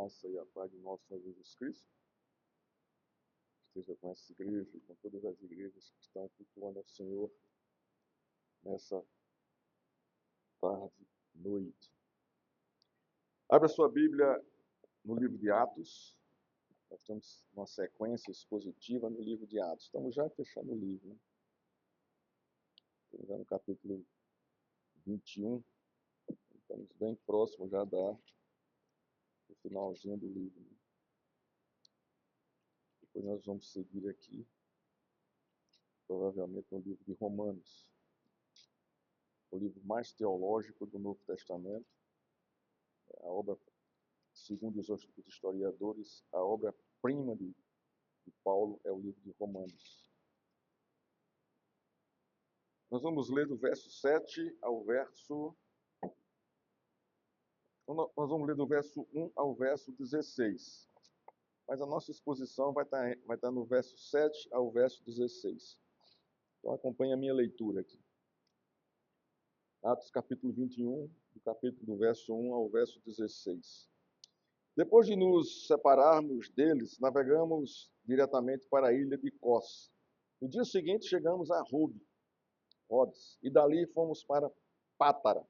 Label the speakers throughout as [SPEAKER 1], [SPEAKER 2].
[SPEAKER 1] graça e a paz de nosso Senhor Jesus Cristo esteja com essa igreja e com todas as igrejas que estão cultuando ao Senhor nessa tarde, noite. Abra sua Bíblia no livro de Atos. Nós estamos numa sequência expositiva no livro de Atos. Estamos já fechando o livro, né? Estamos já no capítulo 21. Estamos bem próximos já do finalzinho do livro, né? Depois nós vamos seguir aqui, provavelmente no livro de Romanos, o livro mais teológico do Novo Testamento. A obra, segundo os historiadores, a obra-prima de Paulo é o livro de Romanos. Nós vamos ler do verso 7 ao verso... Nós vamos ler do verso 1 ao verso 16. Mas a nossa exposição vai estar no verso 7 ao verso 16. Então acompanhe a minha leitura aqui. Atos capítulo 21, do verso 1 ao verso 16. Depois de nos separarmos deles, navegamos diretamente para a ilha de Cos. No dia seguinte chegamos a Rhodes, e dali fomos para Pátara.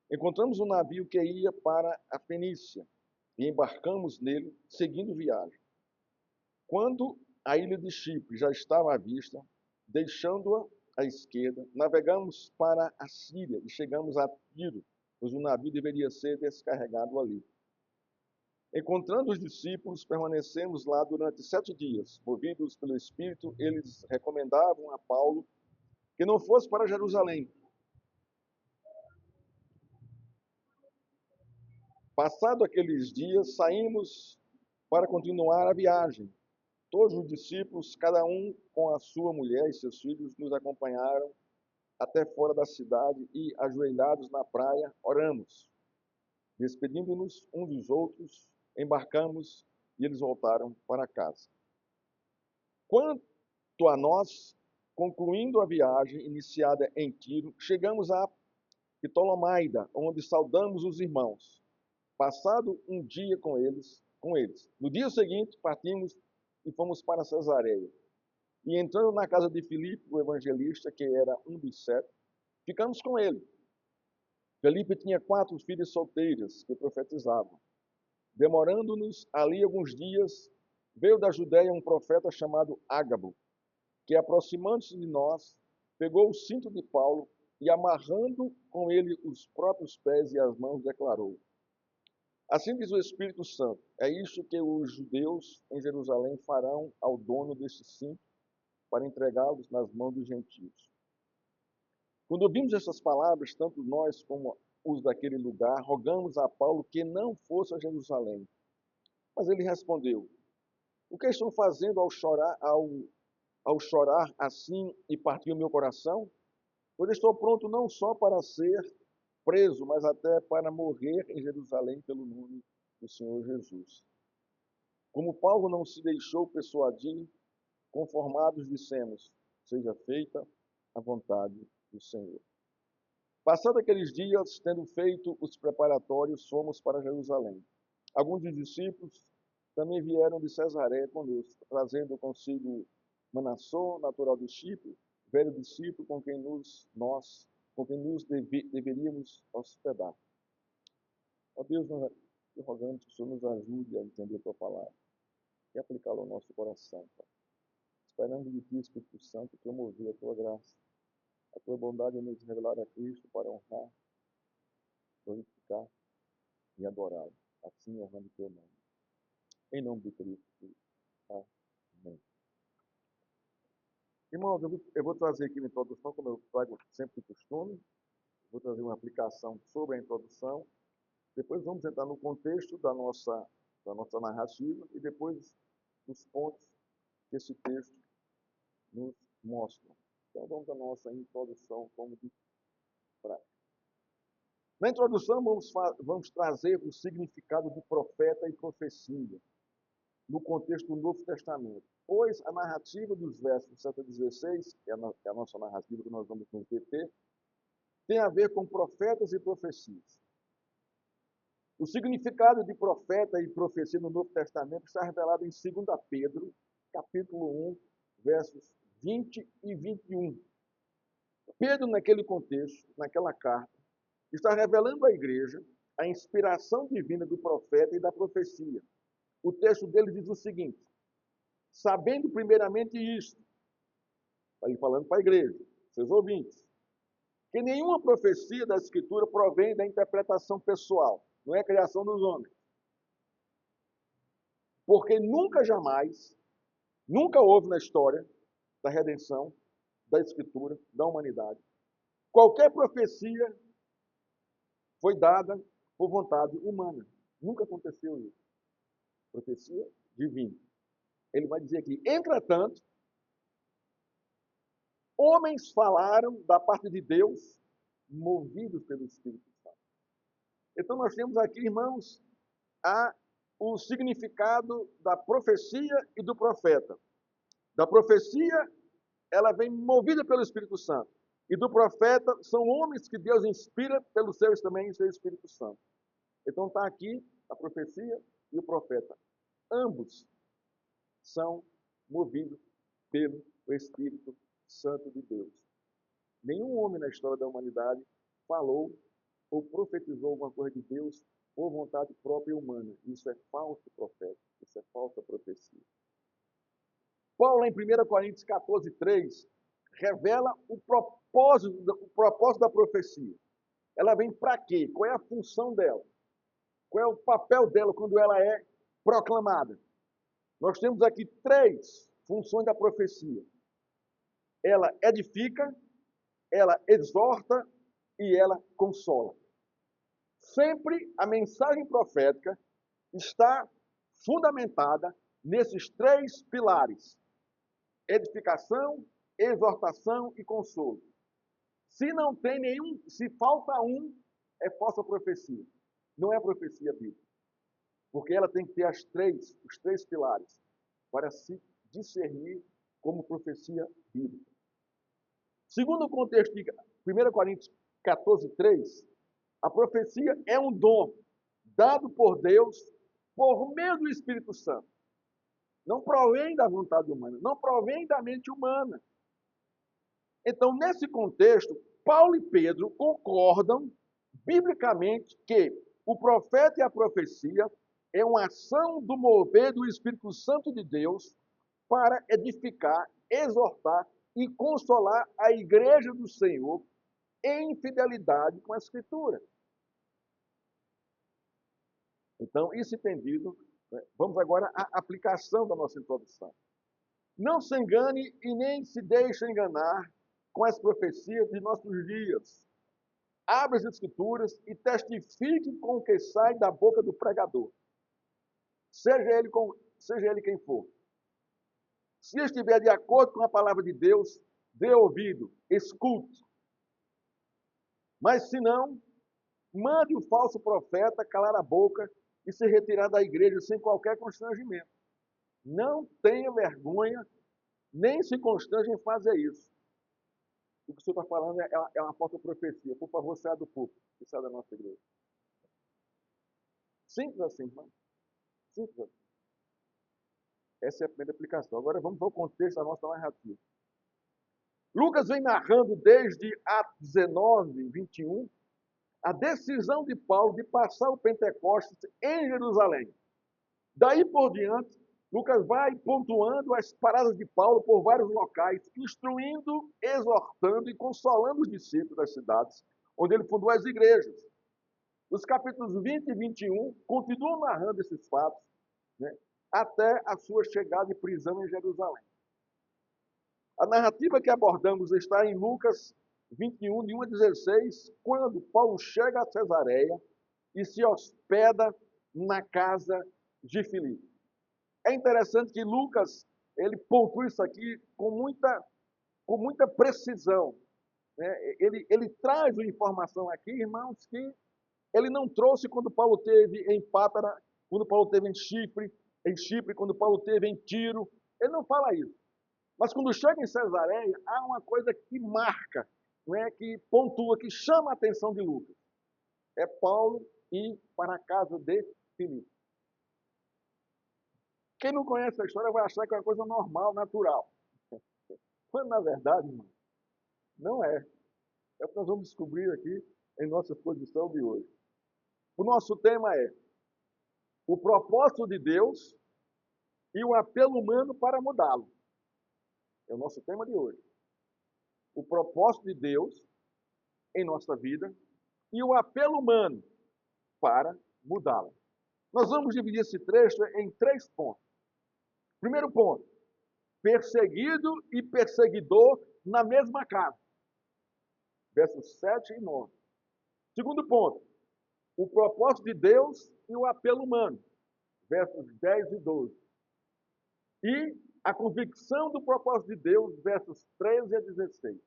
[SPEAKER 1] Encontramos um navio que ia para a Fenícia, e embarcamos nele, seguindo viagem. Quando a ilha de Chipre já estava à vista, deixando-a à esquerda, navegamos para a Síria e chegamos a Tiro, pois o navio deveria ser descarregado ali. Encontrando os discípulos, permanecemos lá durante 7 dias. Movidos pelo Espírito, eles recomendavam a Paulo que não fosse para Jerusalém. Passado aqueles dias, saímos para continuar a viagem. Todos os discípulos, cada um com a sua mulher e seus filhos, nos acompanharam até fora da cidade e, ajoelhados na praia, oramos. Despedindo-nos uns dos outros, embarcamos e eles voltaram para casa. Quanto a nós, concluindo a viagem iniciada em Tiro, chegamos a Ptolomaida, onde saudamos os irmãos. Passado um dia com eles. No dia seguinte, partimos e fomos para Cesareia. E entrando na casa de Filipe, o evangelista, que era um dos 7, ficamos com ele. Filipe tinha 4 filhas solteiras que profetizavam. Demorando-nos ali alguns dias, veio da Judéia um profeta chamado Ágabo, que, aproximando-se de nós, pegou o cinto de Paulo e, amarrando com ele os próprios pés e as mãos, declarou: assim diz o Espírito Santo, é isto que os judeus em Jerusalém farão ao dono deste cinto, para entregá-los nas mãos dos gentios. Quando ouvimos essas palavras, tanto nós como os daquele lugar, rogamos a Paulo que não fosse a Jerusalém. Mas ele respondeu: o que estão fazendo ao chorar assim e partir o meu coração? Pois estou pronto não só para ser preso, mas até para morrer em Jerusalém pelo nome do Senhor Jesus. Como Paulo não se deixou persuadir, conformados dissemos: seja feita a vontade do Senhor. Passados aqueles dias, tendo feito os preparatórios, fomos para Jerusalém. Alguns dos discípulos também vieram de Cesareia conosco, trazendo consigo Manassô, natural de Chipre, velho discípulo com quem deveríamos hospedar. Ó Deus, nós te rogamos que o Senhor nos ajude a entender a tua palavra e aplicá-la ao nosso coração, Pai. Esperando de ti, Espírito Santo, promover a tua graça, a tua bondade em nos revelar a Cristo para honrar, glorificar e adorá-lo, assim honrando o teu nome. Em nome de Cristo. Amém. Irmãos, eu vou trazer aqui uma introdução, como eu trago sempre de costume. Vou trazer uma aplicação sobre a introdução. Depois vamos entrar no contexto da nossa narrativa e depois dos pontos que esse texto nos mostra. Então vamos à nossa introdução como de prática. Na introdução vamos trazer o significado de profeta e profecia no contexto do Novo Testamento, pois a narrativa dos versos 7 a 16, que é a nossa narrativa que nós vamos nos deter, tem a ver com profetas e profecias. O significado de profeta e profecia no Novo Testamento está revelado em 2 Pedro, capítulo 1, versos 20 e 21. Pedro, naquele contexto, naquela carta, está revelando à igreja a inspiração divina do profeta e da profecia. O texto dele diz o seguinte: sabendo primeiramente isto, está ele falando para a igreja, seus ouvintes, que nenhuma profecia da Escritura provém da interpretação pessoal, não é criação dos homens. Porque nunca jamais, nunca houve na história da redenção, da Escritura, da humanidade, qualquer profecia foi dada por vontade humana. Nunca aconteceu isso. Profecia divina. Ele vai dizer aqui, entretanto, homens falaram da parte de Deus, movidos pelo Espírito Santo. Então nós temos aqui, irmãos, o significado da profecia e do profeta. Da profecia, ela vem movida pelo Espírito Santo. E do profeta, são homens que Deus inspira pelo seu também, seu Espírito Santo. Então está aqui a profecia e o profeta. Ambos são movidos pelo Espírito Santo de Deus. Nenhum homem na história da humanidade falou ou profetizou alguma coisa de Deus por vontade própria e humana. Isso é falso profeta, isso é falsa profecia. Paulo, em 1 Coríntios 14, 3, revela o propósito da profecia. Ela vem para quê? Qual é a função dela? Qual é o papel dela quando ela é proclamada? Nós temos aqui 3 funções da profecia. Ela edifica, ela exorta e ela consola. Sempre a mensagem profética está fundamentada nesses 3 pilares: edificação, exortação e consolo. Se não tem nenhum, se falta um, é falsa profecia. Não é profecia bíblica. Porque ela tem que ter os 3 pilares para se discernir como profecia bíblica. Segundo o contexto de 1 Coríntios 14, 3, a profecia é um dom dado por Deus por meio do Espírito Santo. Não provém da vontade humana, não provém da mente humana. Então, nesse contexto, Paulo e Pedro concordam biblicamente que o profeta e a profecia é uma ação do mover do Espírito Santo de Deus para edificar, exortar e consolar a igreja do Senhor em fidelidade com a Escritura. Então, isso entendido, vamos agora à aplicação da nossa introdução. Não se engane e nem se deixe enganar com as profecias de nossos dias. Abra as Escrituras e testifique com o que sai da boca do pregador. Seja ele quem for. Se estiver de acordo com a palavra de Deus, dê ouvido, escute. Mas se não, mande o falso profeta calar a boca e se retirar da igreja sem qualquer constrangimento. Não tenha vergonha, nem se constrange em fazer isso. O que o senhor está falando é uma falsa profecia. Por favor, saia do púlpito e saia da nossa igreja. Simples assim, irmão. Simples assim. Essa é a primeira aplicação. Agora vamos ao contexto da nossa narrativa. Lucas vem narrando desde Atos 19, 21, a decisão de Paulo de passar o Pentecostes em Jerusalém. Daí por diante, Lucas vai pontuando as paradas de Paulo por vários locais, instruindo, exortando e consolando os discípulos das cidades, onde ele fundou as igrejas. Os capítulos 20 e 21 continuam narrando esses fatos, né, até a sua chegada e prisão em Jerusalém. A narrativa que abordamos está em Lucas 21, de 1 a 16, quando Paulo chega a Cesareia e se hospeda na casa de Filipe. É interessante que Lucas ele pontua isso aqui com muita precisão. Né? Ele traz uma informação aqui, irmãos, que ele não trouxe quando Paulo teve em Pátara, quando Paulo teve em Chipre, quando Paulo teve em Tiro. Ele não fala isso. Mas quando chega em Cesareia, há uma coisa que marca, não é, que pontua, que chama a atenção de Lucas. É Paulo ir para a casa de Filipe. Quem não conhece a história vai achar que é uma coisa normal, natural. Quando, na verdade, irmão, não é. É o que nós vamos descobrir aqui em nossa exposição de hoje. O nosso tema é o propósito de Deus e o apelo humano para mudá-lo. É o nosso tema de hoje. O propósito de Deus em nossa vida e o apelo humano para mudá-la. Nós vamos dividir esse trecho em 3 pontos. Primeiro ponto, perseguido e perseguidor na mesma casa. Versos 7 e 9. Segundo ponto, o propósito de Deus e o apelo humano. Versos 10 e 12. E a convicção do propósito de Deus, versos 13 a 16.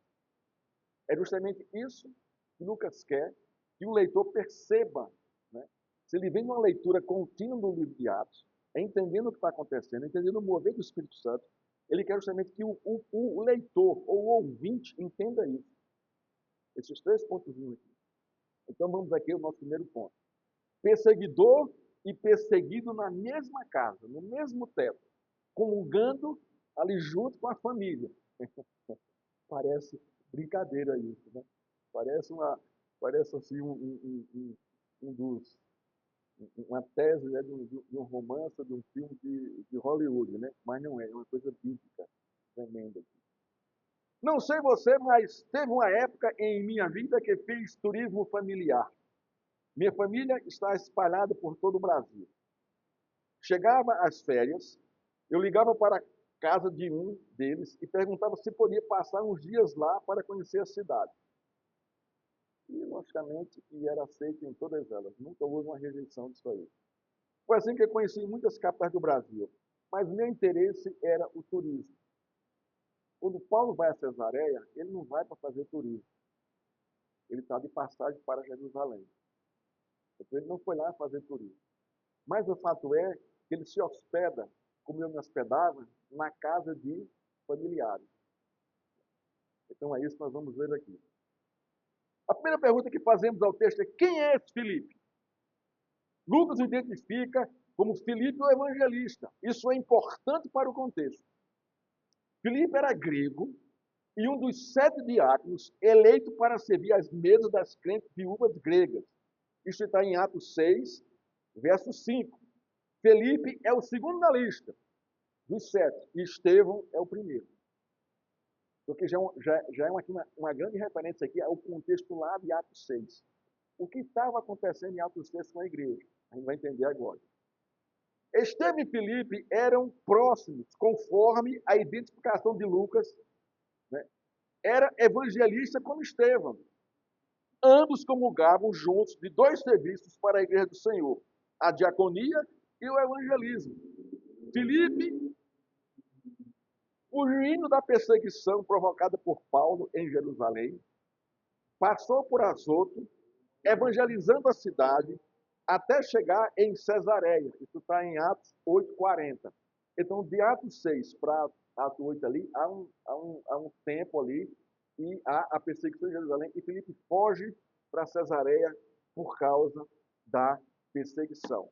[SPEAKER 1] É justamente isso que Lucas quer que o leitor perceba. Né? Se ele vem numa leitura contínua do livro de Atos, entendendo o que está acontecendo, entendendo o mover do Espírito Santo, ele quer justamente que o leitor ou o ouvinte entenda isso. Esses 3 pontos aqui. Então vamos aqui ao nosso primeiro ponto. Perseguidor e perseguido na mesma casa, no mesmo teto, comungando ali junto com a família. Parece brincadeira isso, né? Parece assim uma tese, né, de um romance, de um filme de Hollywood, né? Mas não é uma coisa bíblica tremenda. Não sei você, mas teve uma época em minha vida que fiz turismo familiar. Minha família está espalhada por todo o Brasil. Chegava às férias, eu ligava para a casa de um deles e perguntava se podia passar uns dias lá para conhecer a cidade. E, logicamente, era aceito em todas elas. Nunca houve uma rejeição disso aí. Foi assim que eu conheci muitas capitais do Brasil. Mas meu interesse era o turismo. Quando Paulo vai a Cesareia, ele não vai para fazer turismo. Ele está de passagem para Jerusalém. Então, ele não foi lá fazer turismo. Mas o fato é que ele se hospeda, como eu me hospedava, na casa de familiares. Então é isso que nós vamos ver aqui. A primeira pergunta que fazemos ao texto é: quem é esse Filipe? Lucas o identifica como Filipe o evangelista. Isso é importante para o contexto. Filipe era grego e um dos 7 diáconos eleito para servir às mesas das crentes viúvas gregas. Isso está em Atos 6, verso 5. Felipe é o segundo na lista dos 7 e Estevão é o primeiro. Porque já é uma grande referência aqui ao contexto lá de Atos 6. O que estava acontecendo em Atos 6 com a igreja? A gente vai entender agora. Estevão e Filipe eram próximos, conforme a identificação de Lucas. Né? Era evangelista como Estevão. Ambos comungavam juntos de 2 serviços para a igreja do Senhor: a diaconia e o evangelismo. Filipe, fugindo da perseguição provocada por Paulo em Jerusalém, passou por Azoto, evangelizando a cidade, até chegar em Cesareia. Isso está em Atos 8:40. Então, de Atos 6 para Atos 8 ali, há um tempo ali, e há a perseguição em Jerusalém, e Filipe foge para Cesareia por causa da perseguição.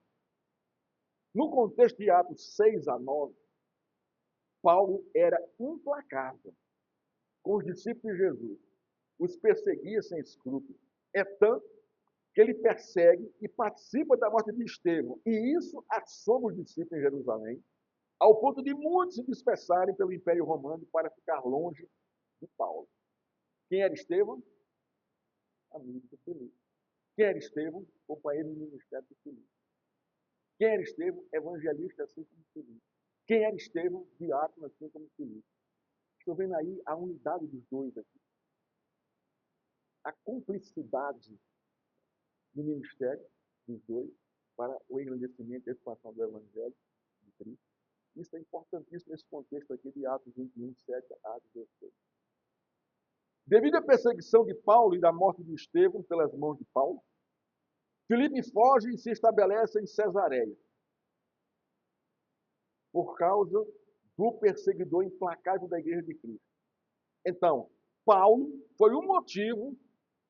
[SPEAKER 1] No contexto de Atos 6 a 9, Paulo era implacável com os discípulos de Jesus. Os perseguia sem escrúpulos. É tanto que ele persegue e participa da morte de Estevão. E isso assombra os discípulos em Jerusalém, ao ponto de muitos se dispersarem pelo Império Romano para ficar longe de Paulo. Quem era Estevão? Amigo de Filipe. Quem era Estevão? Companheiro do ministério de Filipe. Quem era Estevão? Evangelista, assim como Filipe. Quem era Estevão? Diácono, assim como Filipe. Estou vendo aí a unidade dos dois aqui. A cumplicidade do ministério dos dois para o engrandecimento e a expansão do Evangelho de Cristo. Isso é importantíssimo nesse contexto aqui de Atos 21, 7 a 16. Devido à perseguição de Paulo e da morte de Estevão pelas mãos de Paulo, Filipe foge e se estabelece em Cesareia por causa do perseguidor implacável da igreja de Cristo. Então, Paulo foi o motivo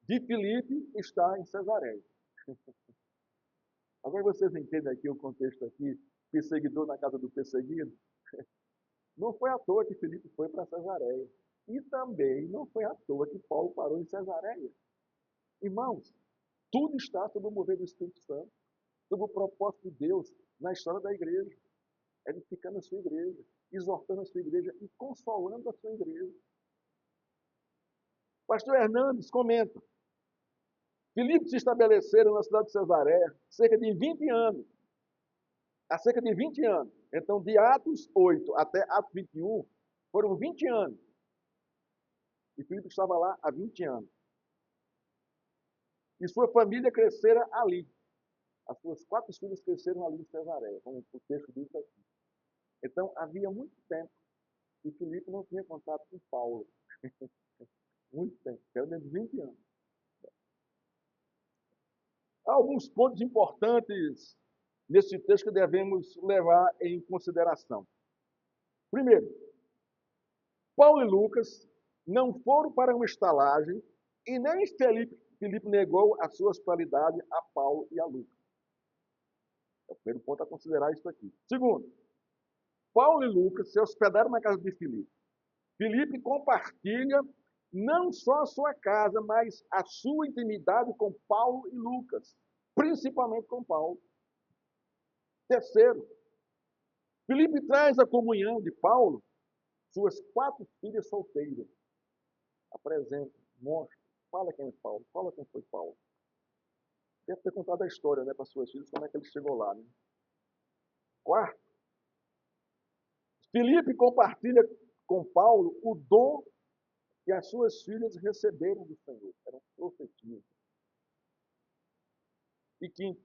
[SPEAKER 1] de Filipe estar em Cesareia. Agora vocês entendem aqui o contexto aqui, perseguidor na casa do perseguido? Não foi à toa que Filipe foi para Cesareia. E também não foi à toa que Paulo parou em Cesareia. Irmãos, tudo está sob o mover do Espírito Santo, sob o propósito de Deus na história da igreja, edificando a sua igreja, exortando a sua igreja e consolando a sua igreja. Pastor Hernandes comenta: Filipe se estabeleceram na cidade de Cesareia cerca de 20 anos. Há cerca de 20 anos. Então, de Atos 8 até Atos 21, foram 20 anos. E Filipe estava lá há 20 anos. E sua família crescera ali. As suas 4 filhas cresceram ali em Cesareia, como o texto diz aqui. Então, havia muito tempo que Filipe não tinha contato com Paulo. Muito tempo, pelo menos 20 anos. Há alguns pontos importantes nesse texto que devemos levar em consideração. Primeiro, Paulo e Lucas não foram para uma estalagem e nem Filipe negou a sua hospitalidade a Paulo e a Lucas. É o primeiro ponto a considerar isso aqui. Segundo, Paulo e Lucas se hospedaram na casa de Filipe. Filipe compartilha não só a sua casa, mas a sua intimidade com Paulo e Lucas, principalmente com Paulo. Terceiro, Filipe traz a comunhão de Paulo, suas 4 filhas solteiras. Apresenta, mostra, fala quem é Paulo, fala quem foi Paulo. Deve ter contado a história, né, para suas filhas, como é que ele chegou lá. Né? Quarto, Filipe compartilha com Paulo o dom que as suas filhas receberam do Senhor. Eram profetias. E quinto,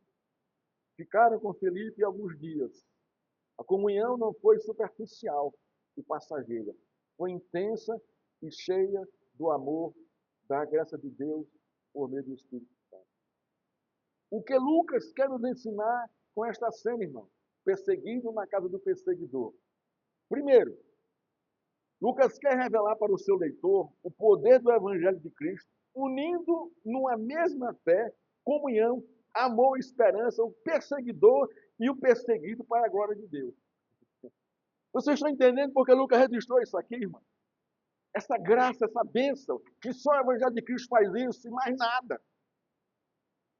[SPEAKER 1] ficaram com Filipe alguns dias. A comunhão não foi superficial e passageira. Foi intensa e cheia do amor, da graça de Deus por meio do Espírito Santo. O que Lucas quer nos ensinar com esta cena, irmão? Perseguido na casa do perseguidor. Primeiro, Lucas quer revelar para o seu leitor o poder do Evangelho de Cristo, unindo numa mesma fé, comunhão, amor e esperança, o perseguidor e o perseguido para a glória de Deus. Vocês estão entendendo porque Lucas registrou isso aqui, irmão? Essa graça, essa bênção, que só o Evangelho de Cristo faz isso e mais nada.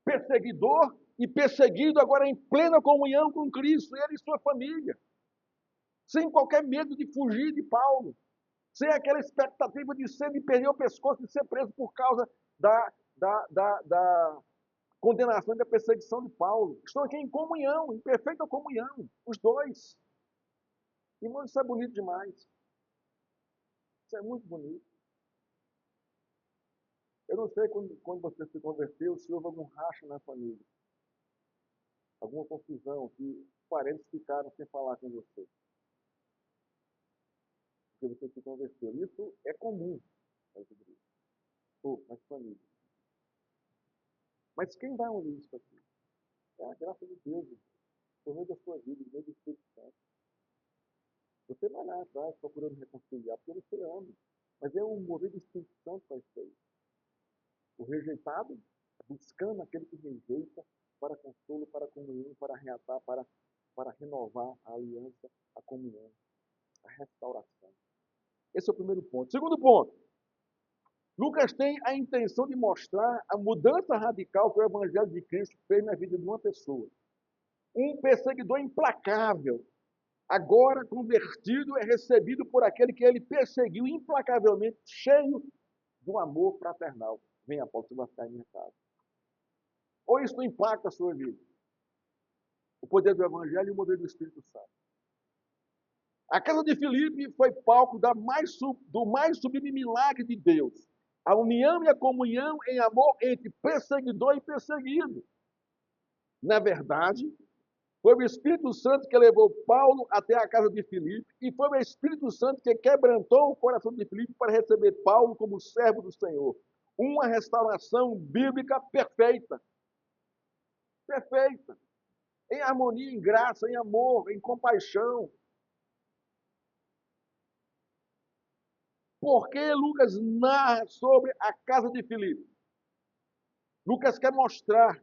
[SPEAKER 1] Perseguidor e perseguido agora em plena comunhão com Cristo, ele e sua família. Sem qualquer medo de fugir de Paulo. Sem aquela expectativa de perder o pescoço, de ser preso por causa da condenação e da perseguição de Paulo. Estão aqui em comunhão, em perfeita comunhão, os dois. Irmão, isso é bonito demais. Isso é muito bonito. Eu não sei quando você se converteu, se houve algum racha na família. Alguma confusão, que parentes ficaram sem falar com você. Porque você se converteu. Isso é comum nas igrejas, ou nas famílias. Mas quem vai unir isso aqui? É a graça de Deus, por meio da sua vida, por meio do Espírito Santo. Você vai lá atrás procurando reconciliar, porque você ama. Mas é um mover do Espírito Santo para isso aí. O rejeitado, buscando aquele que rejeita, para consolo, para comunhão, para reatar, para renovar a aliança, a comunhão, a restauração. Esse é o primeiro ponto. Segundo ponto, Lucas tem a intenção de mostrar a mudança radical que o Evangelho de Cristo fez na vida de uma pessoa. Um perseguidor implacável, agora convertido, é recebido por aquele que ele perseguiu implacavelmente, cheio do amor fraternal. Venha, Paulo, você vai ficar em minha casa. Ou isso não impacta a sua vida? O poder do Evangelho e o poder do Espírito Santo. A casa de Filipe foi palco do mais sublime milagre de Deus. A união e a comunhão em amor entre perseguidor e perseguido. Na verdade, foi o Espírito Santo que levou Paulo até a casa de Filipe e foi o Espírito Santo que quebrantou o coração de Filipe para receber Paulo como servo do Senhor. Uma restauração bíblica perfeita. Perfeita. Em harmonia, em graça, em amor, em compaixão. Por que Lucas narra sobre a casa de Filipe? Lucas quer mostrar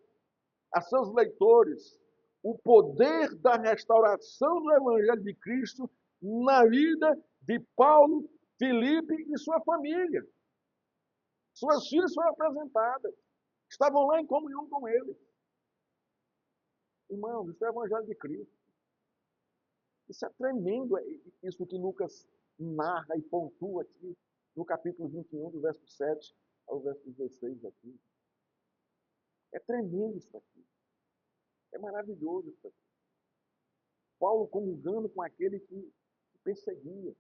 [SPEAKER 1] a seus leitores o poder da restauração do Evangelho de Cristo na vida de Paulo, Filipe e sua família. Suas filhas foram apresentadas. Estavam lá em comunhão com ele. Irmãos, isso é o Evangelho de Cristo. Isso é tremendo, isso que Lucas narra e pontua aqui no capítulo 21, do verso 7 ao verso 16 aqui. É tremendo isso aqui. É maravilhoso isso aqui. Paulo comungando com aquele que perseguia,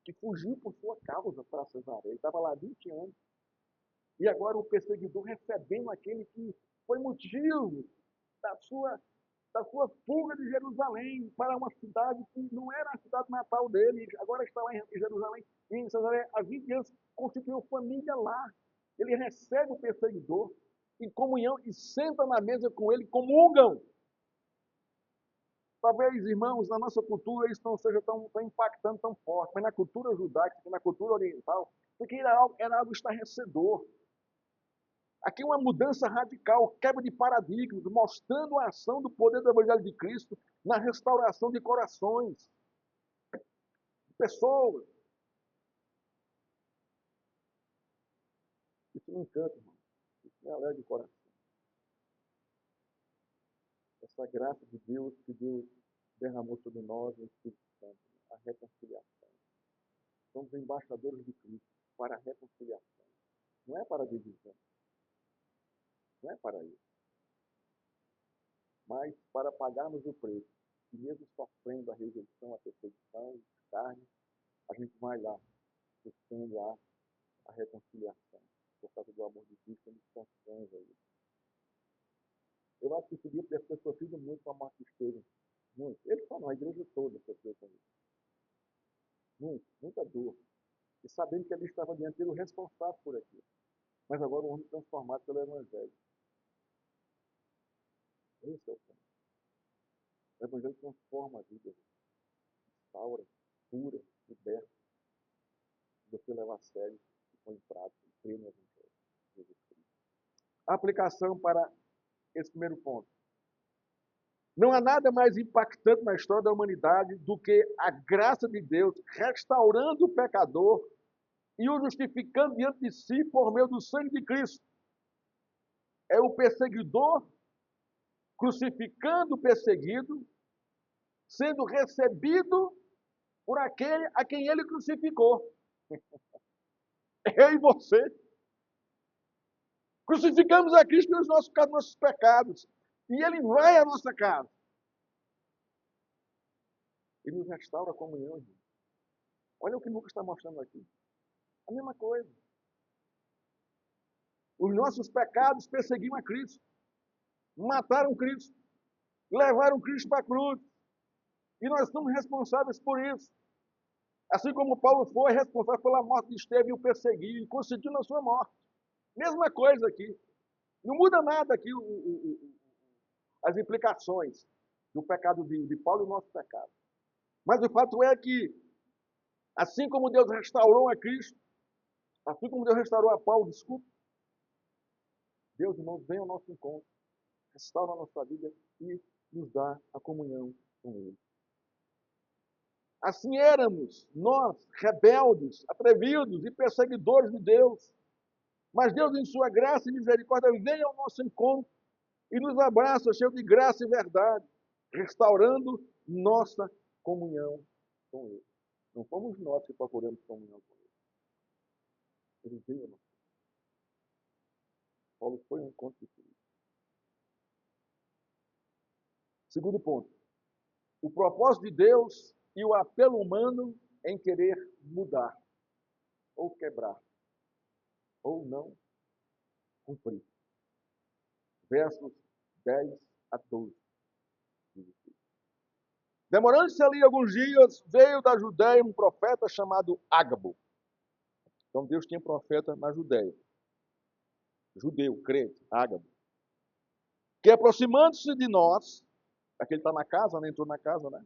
[SPEAKER 1] que fugiu por sua causa para Cesareia. Ele estava lá há 20 anos. E agora o perseguidor recebendo aquele que foi motivo da sua fuga de Jerusalém para uma cidade que não era a cidade natal dele, agora está lá em Jerusalém, e em Cesareia há 20 anos, constituiu família lá. Ele recebe o perseguidor em comunhão e senta na mesa com ele, comungam. Talvez, irmãos, na nossa cultura isso não seja tão impactante, tão forte, mas na cultura judaica, na cultura oriental, porque era algo estarrecedor. Aqui uma mudança radical, quebra de paradigmas, mostrando a ação do poder do Evangelho de Cristo na restauração de corações, de pessoas. Isso me encanta, irmão. Isso me alegra o coração. Essa graça de Deus que Deus derramou sobre nós no Espírito Santo, a reconciliação. Somos embaixadores de Cristo para a reconciliação. Não é para a divisão. Não é para isso. Mas para pagarmos o preço. E mesmo sofrendo a rejeição, a perseguição, o escárnio, a gente vai lá, buscando a reconciliação. Por causa do amor de Cristo, nos constrange a isso. Eu acho que Filipe deve ter sofrido muito com a morte de Estevão. Muito. Ele só não, a igreja toda sofreu com isso. Muito, muita dor. E sabendo que ele estava diante dele o responsável por aquilo. Mas agora o homem transformado pelo Evangelho. Esse é o ponto. O Evangelho transforma a vida. Restaura, cura, liberta. Se você levar a sério e põe em prática, e crê no Evangelho de Jesus Cristo. A aplicação para esse primeiro ponto. Não há nada mais impactante na história da humanidade do que a graça de Deus restaurando o pecador e o justificando diante de si por meio do sangue de Cristo. É o perseguidor crucificando o perseguido, sendo recebido por aquele a quem ele crucificou. Eu e você. Crucificamos a Cristo pelos nossos pecados. E ele vai à nossa casa. Ele nos restaura a comunhão, irmão. Olha o que Lucas está mostrando aqui. A mesma coisa. Os nossos pecados perseguiam a Cristo. Mataram Cristo. Levaram Cristo para a cruz. E nós somos responsáveis por isso. Assim como Paulo foi responsável pela morte de Estevão e o perseguiu e consentiu na sua morte. Mesma coisa aqui. Não muda nada aqui as implicações do pecado de Paulo e o nosso pecado. Mas o fato é que, assim como Deus restaurou a Cristo, assim como Deus restaurou a Paulo, Deus, irmãos, vem ao nosso encontro, restaura a nossa vida e nos dá a comunhão com Ele. Assim éramos nós, rebeldes, atrevidos e perseguidores de Deus. Mas Deus, em sua graça e misericórdia, vem ao nosso encontro e nos abraça, cheio de graça e verdade, restaurando nossa comunhão com Ele. Não fomos nós que procuramos comunhão com Ele. Ele veio a nós. Paulo foi um encontro de Cristo. Segundo ponto. O propósito de Deus e o apelo humano em querer mudar, ou quebrar, ou não cumprir. Versos 10 a 12. Demorando-se ali alguns dias, veio da Judéia um profeta chamado Ágabo. Então Deus tinha profeta na Judéia. Judeu, crente, Ágabo. Que aproximando-se de nós, aquele está na casa, né? Entrou na casa, né?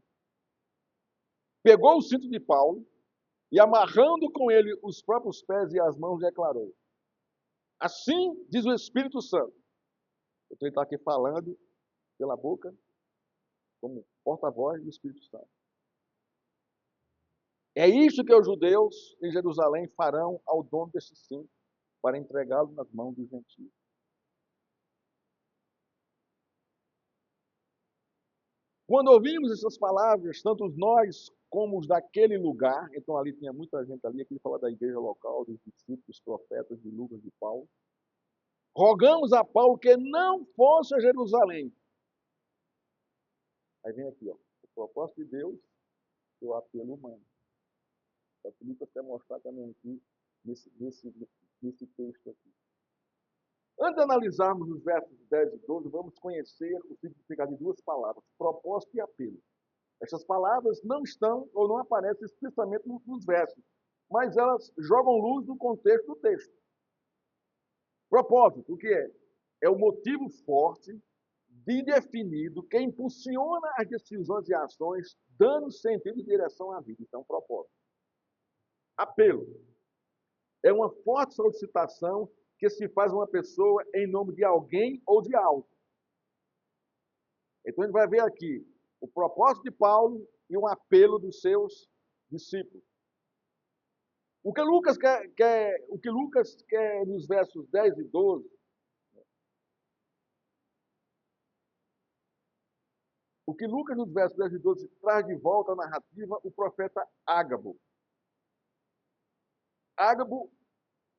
[SPEAKER 1] Pegou o cinto de Paulo e amarrando com ele os próprios pés e as mãos, declarou: assim diz o Espírito Santo. Então ele está aqui falando pela boca como porta-voz do Espírito Santo. É isso que os judeus em Jerusalém farão ao dono deste cinto, para entregá-lo nas mãos dos gentios. Quando ouvimos essas palavras, tanto nós como os daquele lugar, então ali tinha muita gente ali, aqui fala da igreja local, dos discípulos, dos profetas, de Lucas e Paulo, rogamos a Paulo que não fosse a Jerusalém. Aí vem aqui, ó, o propósito de Deus e o apelo humano. É o que Lucas quer mostrar também aqui, nesse texto aqui. Antes de analisarmos os versos 10 e 12, vamos conhecer o significado de duas palavras, propósito e apelo. Essas palavras não estão ou não aparecem explicitamente nos versos, mas elas jogam luz no contexto do texto. Propósito, o que é? É o motivo forte, definido, que impulsiona as decisões e ações, dando sentido e direção à vida. Então, propósito. Apelo. É uma forte solicitação que se faz a uma pessoa em nome de alguém ou de algo. Então, a gente vai ver aqui o propósito de Paulo e um apelo dos seus discípulos. O que Lucas quer nos versos 10 e 12, o que Lucas nos versos 10 e 12 traz de volta à narrativa o profeta Ágabo. Ágabo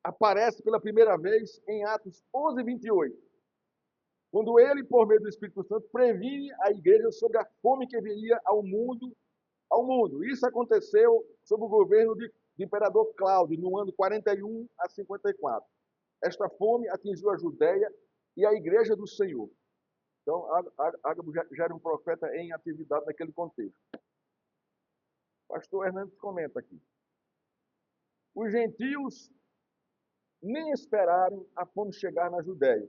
[SPEAKER 1] aparece pela primeira vez em Atos 11, 28, quando ele, por meio do Espírito Santo, previne a igreja sobre a fome que viria ao mundo. Isso aconteceu sob o governo do imperador Cláudio, no ano 41 a 54. Esta fome atingiu a Judéia e a igreja do Senhor. Então, Ágabo já era um profeta em atividade naquele contexto. O pastor Hernandes comenta aqui. Os gentios nem esperaram a fome chegar na Judéia.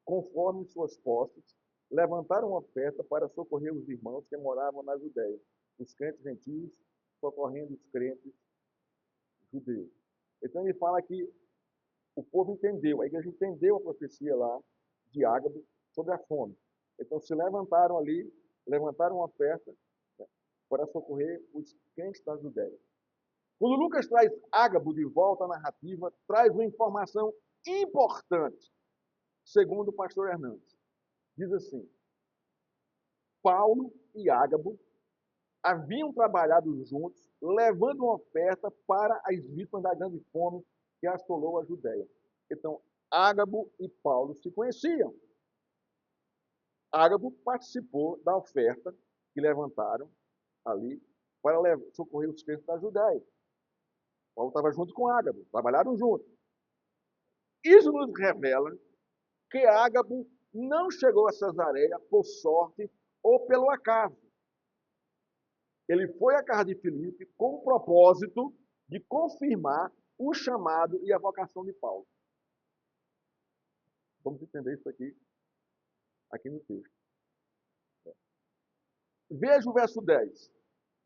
[SPEAKER 1] Conforme suas posses, levantaram oferta para socorrer os irmãos que moravam na Judéia, os crentes gentios socorrendo os crentes judeus. Então ele fala que o povo entendeu, a igreja entendeu a profecia lá de Ágabo sobre a fome. Então se levantaram ali, levantaram oferta, né, para socorrer os crentes da Judéia. Quando Lucas traz Ágabo de volta à narrativa, traz uma informação importante, segundo o pastor Hernandes. Diz assim: Paulo e Ágabo haviam trabalhado juntos, levando uma oferta para as vítimas da grande fome que assolou a Judéia. Então, Ágabo e Paulo se conheciam. Ágabo participou da oferta que levantaram ali para socorrer os crentes da Judéia. Paulo estava junto com Ágabo, trabalharam juntos. Isso nos revela que Ágabo não chegou a Cesareia por sorte ou pelo acaso. Ele foi à casa de Filipe com o propósito de confirmar o chamado e a vocação de Paulo. Vamos entender isso aqui no texto. Veja o verso 10.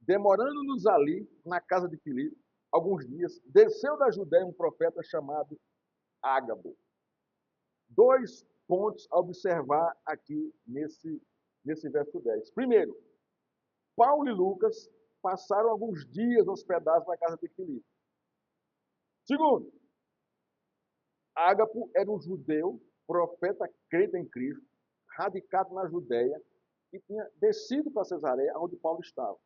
[SPEAKER 1] Demorando-nos ali, na casa de Filipe, alguns dias, desceu da Judéia um profeta chamado Ágabo. Dois pontos a observar aqui nesse verso 10. Primeiro, Paulo e Lucas passaram alguns dias hospedados na casa de Filipe. Segundo, Ágabo era um judeu, profeta crente em Cristo, radicado na Judéia, e tinha descido para Cesareia, onde Paulo estava.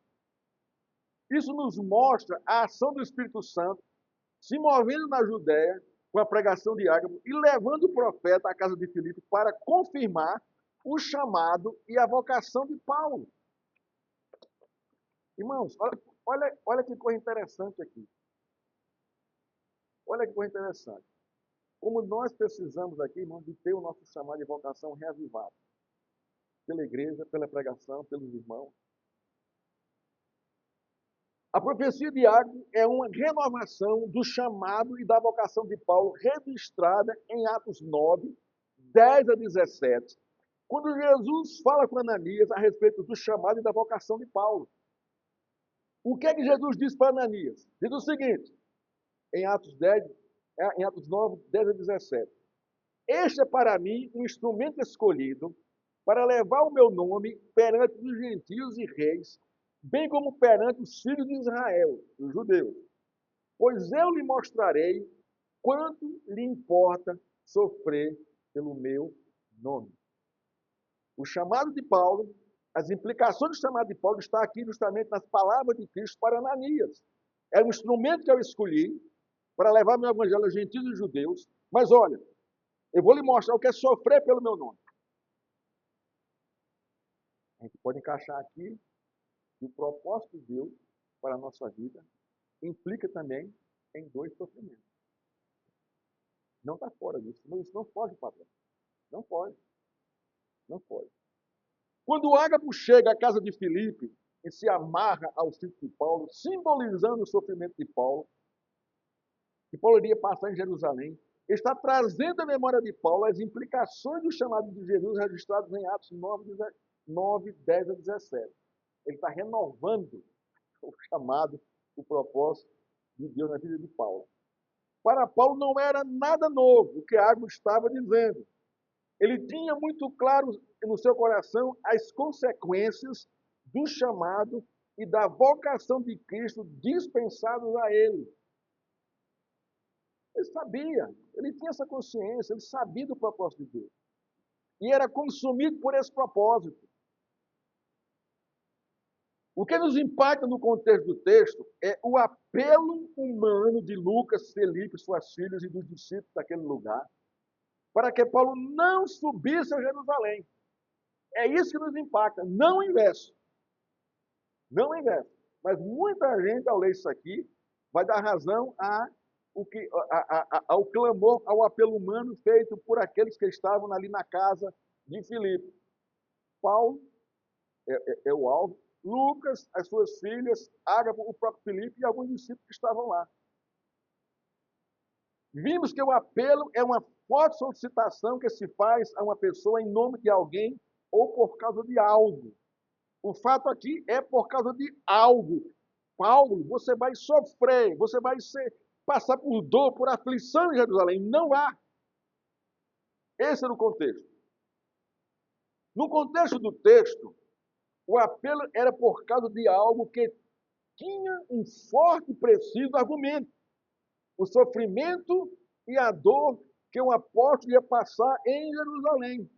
[SPEAKER 1] Isso nos mostra a ação do Espírito Santo se movendo na Judéia com a pregação de Ágabo e levando o profeta à casa de Filipe para confirmar o chamado e a vocação de Paulo. Irmãos, olha que coisa interessante aqui. Olha que coisa interessante. Como nós precisamos aqui, irmãos, de ter o nosso chamado de vocação reavivado. Pela igreja, pela pregação, pelos irmãos. A profecia de Ágabo é uma renovação do chamado e da vocação de Paulo, registrada em Atos 9, 10 a 17, quando Jesus fala com Ananias a respeito do chamado e da vocação de Paulo. O que é que Jesus diz para Ananias? Diz o seguinte, em Atos 9, 10 a 17. Este é para mim um instrumento escolhido para levar o meu nome perante os gentios e reis, bem como perante os filhos de Israel, os judeus. Pois eu lhe mostrarei quanto lhe importa sofrer pelo meu nome. O chamado de Paulo, as implicações do chamado de Paulo está aqui justamente nas palavras de Cristo para Ananias. É um instrumento que eu escolhi para levar meu evangelho aos gentios e judeus, mas olha, eu vou lhe mostrar o que é sofrer pelo meu nome. A gente pode encaixar aqui que o propósito de Deus para a nossa vida implica também em dois sofrimentos. Não está fora disso. Isso não foge, padrão. Não pode. Não pode. Quando o Ágapo chega à casa de Filipe e se amarra ao cinto de Paulo, simbolizando o sofrimento de Paulo, que Paulo iria passar em Jerusalém, está trazendo à memória de Paulo as implicações do chamado de Jesus registrados em Atos 9, 10 a 17. Ele está renovando o chamado, o propósito de Deus na vida de Paulo. Para Paulo não era nada novo o que Ágapo estava dizendo. Ele tinha muito claro no seu coração as consequências do chamado e da vocação de Cristo dispensados a ele. Ele sabia, ele tinha essa consciência, ele sabia do propósito de Deus. E era consumido por esse propósito. O que nos impacta no contexto do texto é o apelo humano de Lucas, Felipe, suas filhas e dos discípulos daquele lugar, para que Paulo não subisse a Jerusalém. É isso que nos impacta, não o inverso. Não o inverso. Mas muita gente, ao ler isso aqui, vai dar razão ao clamor, ao apelo humano feito por aqueles que estavam ali na casa de Filipe. Paulo é o alvo, Lucas, as suas filhas, Ágapo, o próprio Filipe e alguns discípulos que estavam lá. Vimos que o apelo é uma forte solicitação que se faz a uma pessoa em nome de alguém ou por causa de algo. O fato aqui é por causa de algo. Paulo, você vai sofrer, você vai passar por dor, por aflição em Jerusalém. Não há. Esse era o contexto. No contexto do texto, o apelo era por causa de algo que tinha um forte e preciso argumento. O sofrimento e a dor que o apóstolo ia passar em Jerusalém.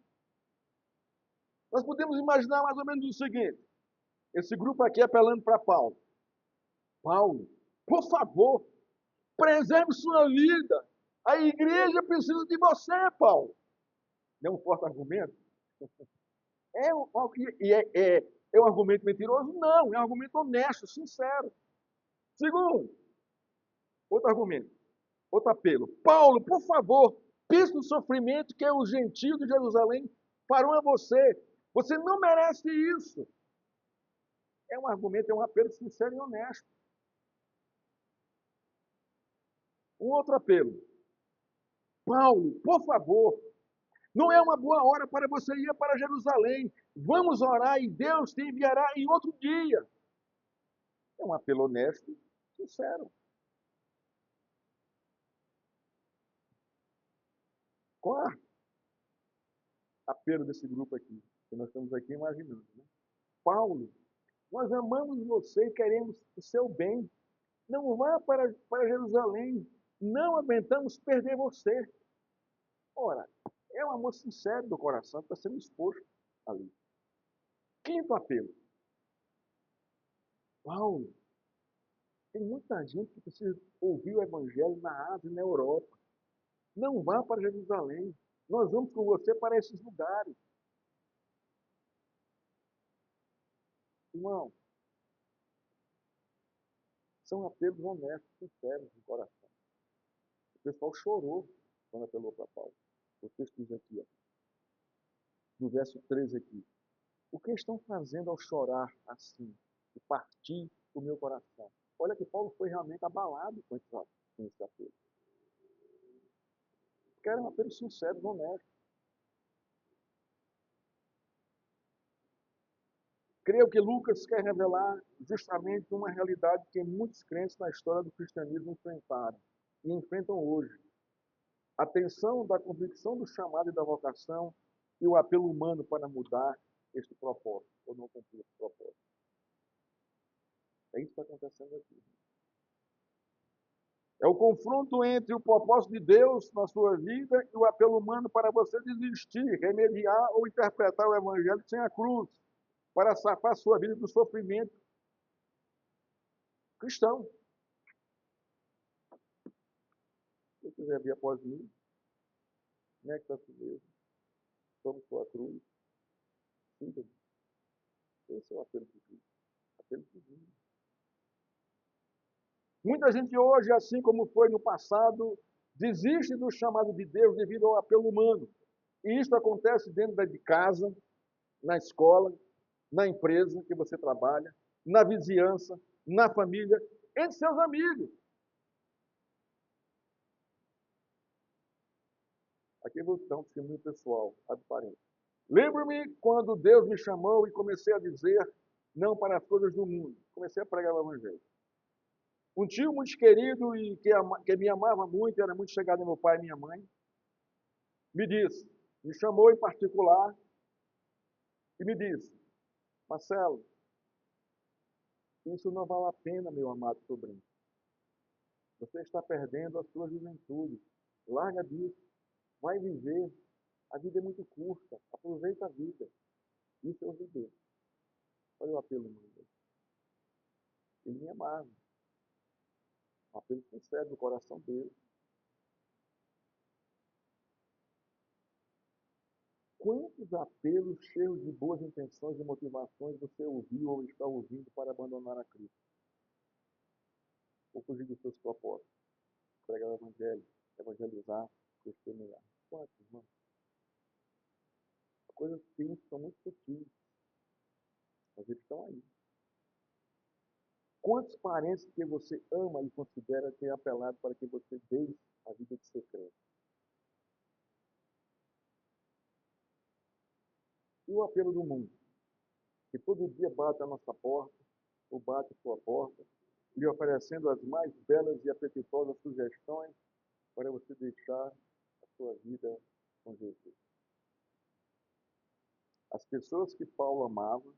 [SPEAKER 1] Nós podemos imaginar mais ou menos o seguinte: esse grupo aqui apelando para Paulo. Paulo, por favor, preserve sua vida. A igreja precisa de você, Paulo. Não é um forte argumento? É um argumento mentiroso? Não, é um argumento honesto, sincero. Segundo, outro argumento, outro apelo. Paulo, por favor, pense no sofrimento que os gentios de Jerusalém farão a você. Você não merece isso. É um argumento, é um apelo sincero e honesto. Um outro apelo. Paulo, por favor, não é uma boa hora para você ir para Jerusalém. Vamos orar e Deus te enviará em outro dia. É um apelo honesto, sincero. Quarto apelo desse grupo aqui, que nós estamos aqui imaginando. Né? Paulo, nós amamos você e queremos o seu bem. Não vá para Jerusalém. Não aguentamos perder você. Ora, é um amor sincero do coração que está sendo exposto ali. Quinto apelo. Paulo, tem muita gente que precisa ouvir o Evangelho na Ásia e na Europa. Não vá para Jerusalém. Nós vamos com você para esses lugares. Irmão, são apelos honestos, sinceros do coração. O pessoal chorou quando apelou para Paulo. O texto diz aqui, ó, no verso 13 aqui. O que estão fazendo ao chorar assim e partir o meu coração? Olha que Paulo foi realmente abalado com esse apelo. Porque era um apelo sincero, honesto. Creio que Lucas quer revelar justamente uma realidade que muitos crentes na história do cristianismo enfrentaram e enfrentam hoje. A tensão da convicção do chamado e da vocação e o apelo humano para mudar este propósito, ou não cumprir esse propósito. É isso que está acontecendo aqui. É o confronto entre o propósito de Deus na sua vida e o apelo humano para você desistir, remediar ou interpretar o evangelho sem a cruz, para safar sua vida do sofrimento cristão. Se você quiser vir após mim, negue-se a si mesmo, tome sua cruz, siga-me. Esse é o apelo de Cristo. Apelo divino. Muita gente hoje, assim como foi no passado, desiste do chamado de Deus devido ao apelo humano. E isso acontece dentro de casa, na escola, na empresa que você trabalha, na vizinhança, na família, entre seus amigos. Aqui eu vou dar um testemunho pessoal, abre parênteses. Lembro-me quando Deus me chamou e comecei a dizer não para as coisas do mundo. Comecei a pregar o evangelho. Um tio muito querido e que me amava muito, era muito chegado ao meu pai e minha mãe, me chamou em particular e me disse: Marcelo, isso não vale a pena, meu amado sobrinho. Você está perdendo a sua juventude. Larga disso. Vai viver. A vida é muito curta. Aproveita a vida. Isso eu viver. Olha o apelo, meu. Ele me amava. Um apelo sincero do coração dele. Quantos apelos cheios de boas intenções e motivações você ouviu ou está ouvindo para abandonar a Cristo? Ou fugir dos seus propósitos? Pregar o evangelho, evangelizar, testemunhar. Quantos, irmão? Coisas simples são muito sutis, mas eles estão aí. Quantos parentes que você ama e considera ter apelado para que você deixe a vida de secreto? E o apelo do mundo, que todo dia bate a nossa porta, ou bate a sua porta, lhe oferecendo as mais belas e apetitosas sugestões para você deixar a sua vida com Jesus. As pessoas que Paulo amava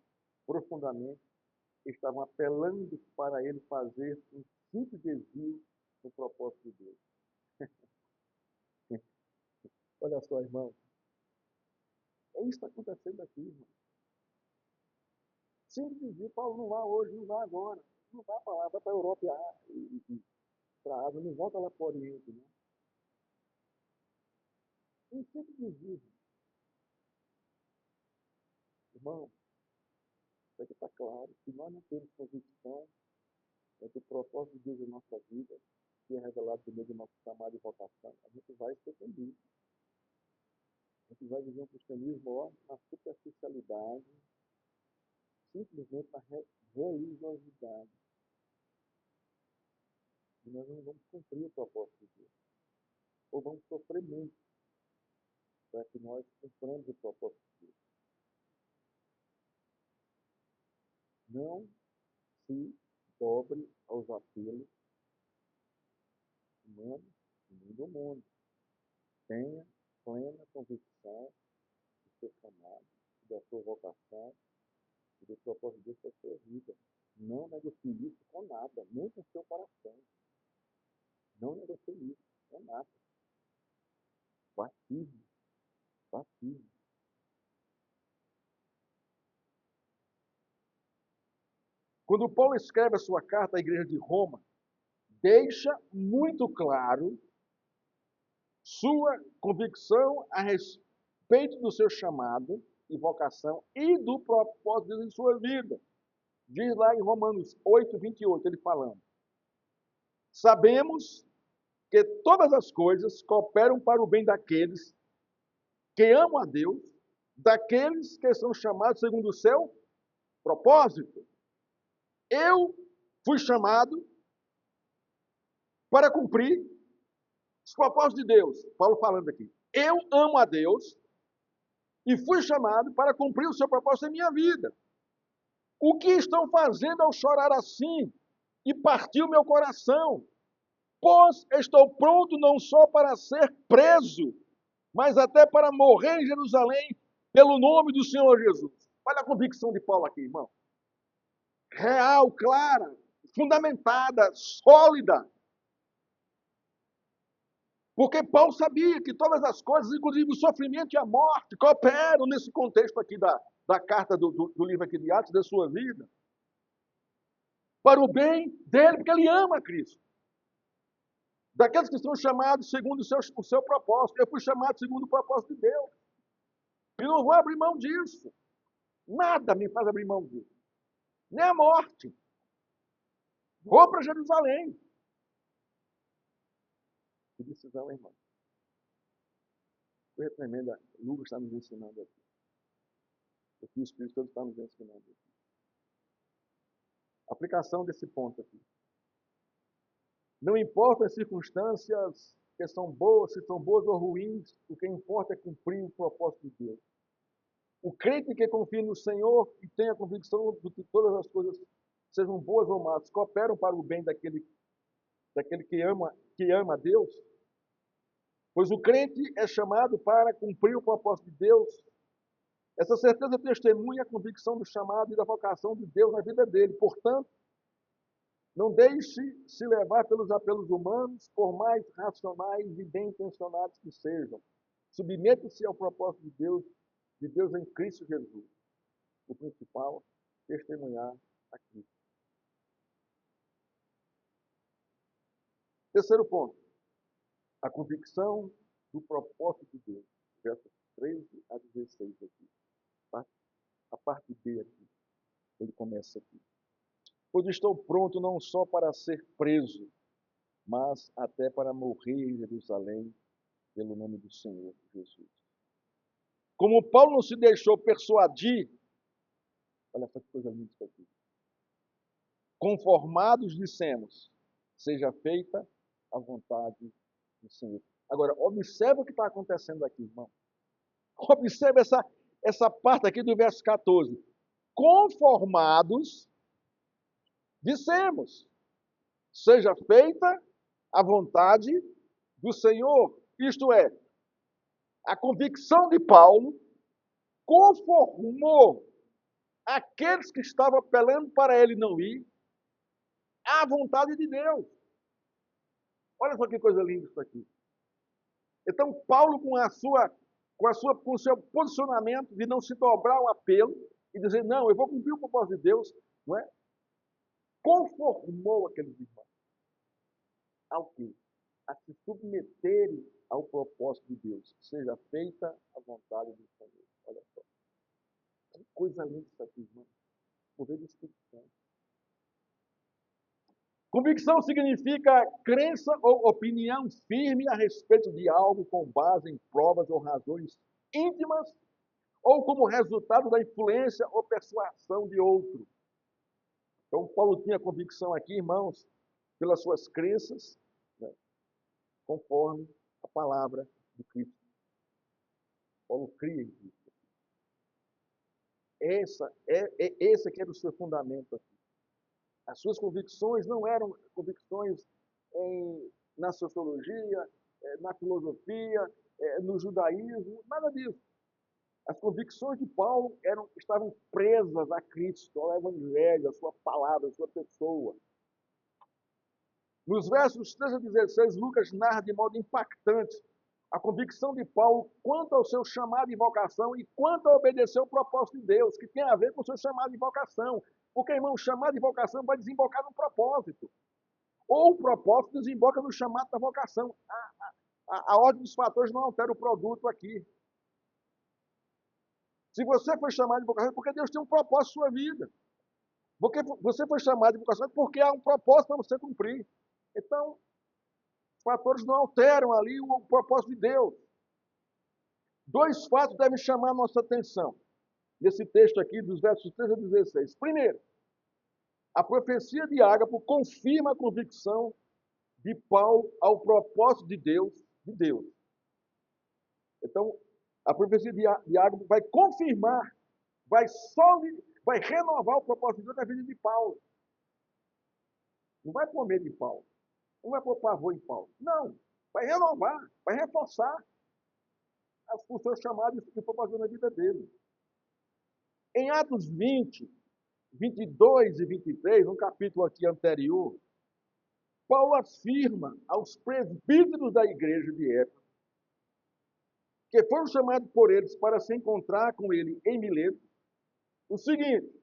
[SPEAKER 1] profundamente estavam apelando para ele fazer um simples desvio no propósito de Deus. Olha só, irmão. É isso que está acontecendo aqui, irmão. Simples desvio. Paulo não vai hoje, não vai agora. Não vai para lá, vai para a Europa e para a Ásia, não volta lá para o Oriente. Né? Um simples desvio. Irmão, isso aqui está claro. Se nós não temos convicção do propósito de Deus em nossa vida, que é revelado por meio do nosso chamado e vocação, a gente vai ser conduzido. A gente vai viver um cristianismo na superficialidade, simplesmente na religiosidade. E nós não vamos cumprir o propósito de Deus. Ou vamos sofrer muito para que nós cumpramos o propósito de Deus. Não se dobre aos apelos humanos e do mundo. Tenha plena convicção do seu chamado, da sua vocação e do propósito de Deus para a sua vida. Não negocie isso com nada, nem com o seu coração. Não negocie isso com nada. Vá firme. Vá firme. Quando Paulo escreve a sua carta à igreja de Roma, deixa muito claro sua convicção a respeito do seu chamado e vocação e do propósito de Deus em sua vida. Diz lá em Romanos 8, 28, ele falando: sabemos que todas as coisas cooperam para o bem daqueles que amam a Deus, daqueles que são chamados segundo o seu propósito. Eu fui chamado para cumprir os propósitos de Deus. Paulo falando aqui. Eu amo a Deus e fui chamado para cumprir o seu propósito em minha vida. O que estão fazendo ao chorar assim e partir o meu coração? Pois estou pronto não só para ser preso, mas até para morrer em Jerusalém pelo nome do Senhor Jesus. Olha a convicção de Paulo aqui, irmão. Real, clara, fundamentada, sólida. Porque Paulo sabia que todas as coisas, inclusive o sofrimento e a morte, cooperam nesse contexto aqui da carta do livro aqui de Atos, da sua vida, para o bem dele, porque ele ama Cristo. Daqueles que são chamados segundo o seu propósito. Eu fui chamado segundo o propósito de Deus. E não vou abrir mão disso. Nada me faz abrir mão disso. Nem a morte. Vou para Jerusalém. Que decisão, irmão. Coisa tremenda. Lucas está nos ensinando aqui. O que o Espírito Santo está nos ensinando aqui. Aplicação desse ponto aqui. Não importa as circunstâncias que são boas, se são boas ou ruins, o que importa é cumprir o propósito de Deus. O crente que confia no Senhor e tem a convicção de que todas as coisas, sejam boas ou más, cooperam para o bem daquele que ama a Deus, pois o crente é chamado para cumprir o propósito de Deus. Essa certeza testemunha a convicção do chamado e da vocação de Deus na vida dele. Portanto, não deixe se levar pelos apelos humanos, por mais racionais e bem intencionados que sejam. Submeta-se ao propósito de Deus em Cristo Jesus. O principal, testemunhar a Cristo. Terceiro ponto, a convicção do propósito de Deus. Versos 13 a 16 aqui. Tá? A parte B aqui. Ele começa aqui. Pois estou pronto não só para ser preso, mas até para morrer em Jerusalém, pelo nome do Senhor Jesus. Como Paulo não se deixou persuadir, olha só que coisa linda isso aqui. Conformados, dissemos, seja feita a vontade do Senhor. Agora, observa o que está acontecendo aqui, irmão. Observe essa parte aqui do verso 14. Conformados, dissemos, seja feita a vontade do Senhor. Isto é, a convicção de Paulo conformou aqueles que estavam apelando para ele não ir à vontade de Deus. Olha só que coisa linda isso aqui. Então, Paulo, com o seu posicionamento de não se dobrar ao apelo e dizer, não, eu vou cumprir o propósito de Deus, não é? Conformou aqueles irmãos ao quê? A se submeterem ao propósito de Deus. Seja feita a vontade do Senhor. Olha só. Que coisa linda isso aqui, irmão. Poder do Espírito Santo. Convicção significa crença ou opinião firme a respeito de algo com base em provas ou razões íntimas ou como resultado da influência ou persuasão de outro. Então, Paulo tinha convicção aqui, irmãos, pelas suas crenças, né, conforme a palavra de Cristo. Paulo cria em Cristo. Esse que era o seu fundamento aqui. As suas convicções não eram convicções na sociologia, na filosofia, no judaísmo, nada disso. As convicções de Paulo estavam presas a Cristo, ao Evangelho, à sua palavra, à sua pessoa. Nos versos 13 a 16, Lucas narra de modo impactante a convicção de Paulo quanto ao seu chamado e vocação e quanto a obedecer ao propósito de Deus, que tem a ver com o seu chamado e vocação. Porque, irmão, chamado e vocação vai desembocar no propósito. Ou o propósito desemboca no chamado da vocação. A ordem dos fatores não altera o produto aqui. Se você foi chamado de vocação, é porque Deus tem um propósito na sua vida. Porque você foi chamado de vocação, é porque há um propósito para você cumprir. Então, os fatores não alteram ali o propósito de Deus. Dois fatos devem chamar a nossa atenção nesse texto aqui, dos versos 13 a 16. Primeiro, a profecia de Ágapo confirma a convicção de Paulo ao propósito de Deus. Então, a profecia de Ágapo vai confirmar, vai renovar o propósito de Deus na vida de Paulo. Não vai pôr medo em Paulo. Não vai pôr pavor em Paulo. Não. Vai renovar, vai reforçar. o seu chamado e o propósito na vida dele. Em Atos 20, 22 e 23, no capítulo aqui anterior, Paulo afirma aos presbíteros da igreja de Éfeso, que foram chamados por eles para se encontrar com ele em Mileto, o seguinte: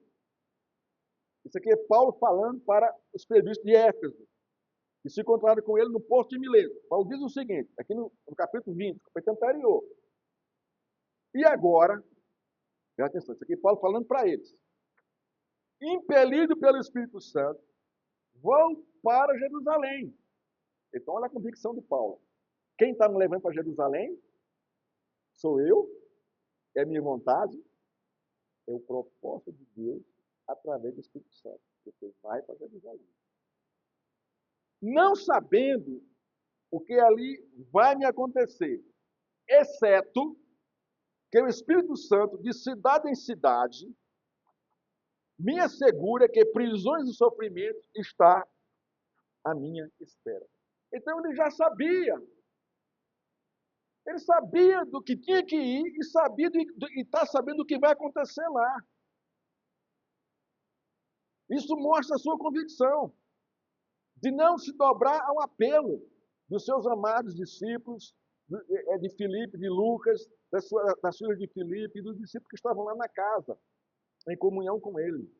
[SPEAKER 1] isso aqui é Paulo falando para os presbíteros de Éfeso, que se encontraram com ele no porto de Mileto. Paulo diz o seguinte, aqui no capítulo 20, capítulo anterior: e agora, presta atenção, isso aqui é Paulo falando para eles, impelido pelo Espírito Santo, vão para Jerusalém. Então, olha a convicção de Paulo. Quem está me levando para Jerusalém sou eu, é minha vontade, é o propósito de Deus através do Espírito Santo. Você vai para Jerusalém. Não sabendo o que ali vai me acontecer, exceto que o Espírito Santo, de cidade em cidade, me assegura que prisões e sofrimentos está à minha espera. Então ele já sabia. Ele sabia do que tinha que ir e está sabendo o que vai acontecer lá. Isso mostra a sua convicção de não se dobrar ao apelo dos seus amados discípulos, de Filipe, de Lucas, das filhas de Filipe e dos discípulos que estavam lá na casa, em comunhão com ele.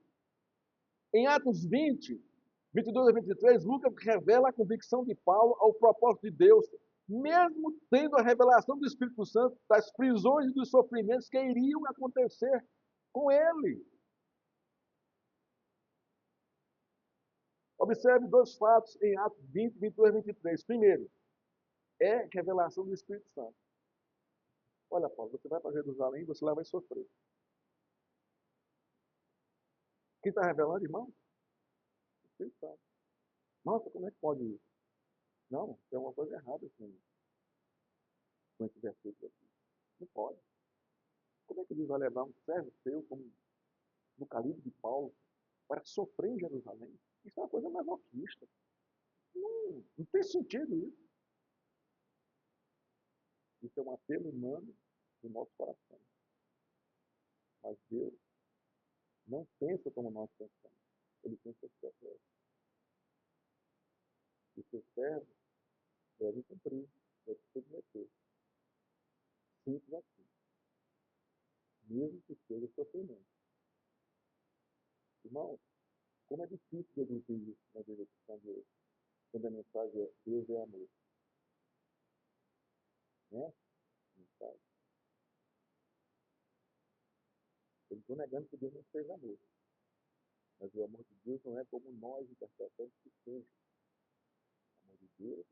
[SPEAKER 1] Em Atos 20, 22 a 23, Lucas revela a convicção de Paulo ao propósito de Deus, mesmo tendo a revelação do Espírito Santo das prisões e dos sofrimentos que iriam acontecer com ele. Observe dois fatos em Atos 20, 22 e 23. Primeiro, é revelação do Espírito Santo. Olha, Paulo, você vai para Jerusalém e você lá vai sofrer. Quem está revelando, irmão? O Espírito Santo. Nossa, como é que pode isso? Não, tem uma coisa errada com esse versículo aqui. Não pode. Como é que Deus vai levar um servo seu, como no calibre de Paulo, para sofrer em Jerusalém? Isso é uma coisa masoquista. Não tem sentido isso. Isso é um apelo humano do nosso coração. Mas Deus não pensa como nós pensamos. Ele pensa estratégia. E seus servos devem cumprir, devem submeter. Simples assim. Mesmo que seja sofrimento. Irmão, como é difícil de admitir isso na vida cristã de hoje, quando a mensagem é Deus é amor. Né? Mensagem. Eu não estou negando que Deus não seja amor. Mas o amor de Deus não é como nós interpretamos que seja. O amor de Deus,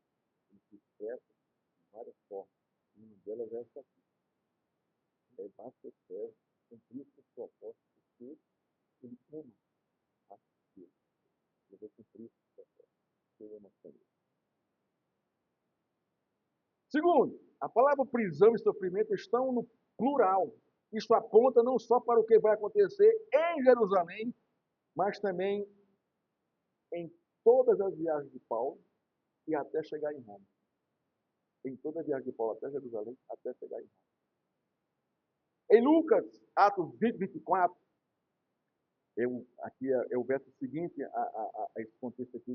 [SPEAKER 1] ele se expressa de várias formas. Uma delas é essa aqui. É basta o servo cumprir seus propósitos, porque ele ama a Deus. Ele vai cumprir seus propósitos. Ele ama a Deus. Segundo, a palavra prisão e sofrimento estão no plural. Isso aponta não só para o que vai acontecer em Jerusalém, mas também em todas as viagens de Paulo e até chegar em Roma. Em toda a viagem de Paulo até Jerusalém, até chegar em Roma. Em Lucas, Atos 20, 24, aqui é o verso seguinte a esse contexto aqui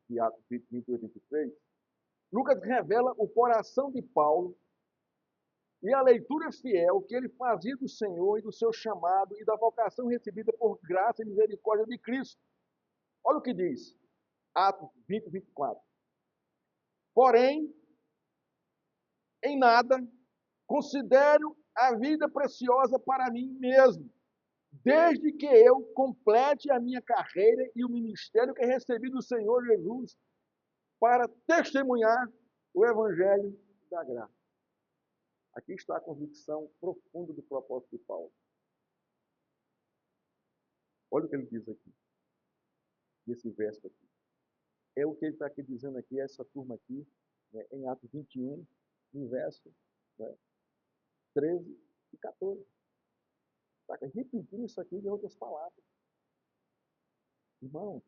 [SPEAKER 1] de Atos 20, 22 e 23, Lucas revela o coração de Paulo e a leitura fiel que ele fazia do Senhor e do seu chamado e da vocação recebida por graça e misericórdia de Cristo. Olha o que diz, Atos 20, 24. Porém, em nada considero a vida preciosa para mim mesmo, desde que eu complete a minha carreira e o ministério que recebi do Senhor Jesus para testemunhar o Evangelho da graça. Aqui está a convicção profunda do propósito de Paulo. Olha o que ele diz aqui, nesse verso aqui. É o que ele está aqui dizendo aqui, essa turma aqui, né, em Atos 21, no verso, né, 13 e 14. Está repetindo isso aqui em outras palavras. Irmão,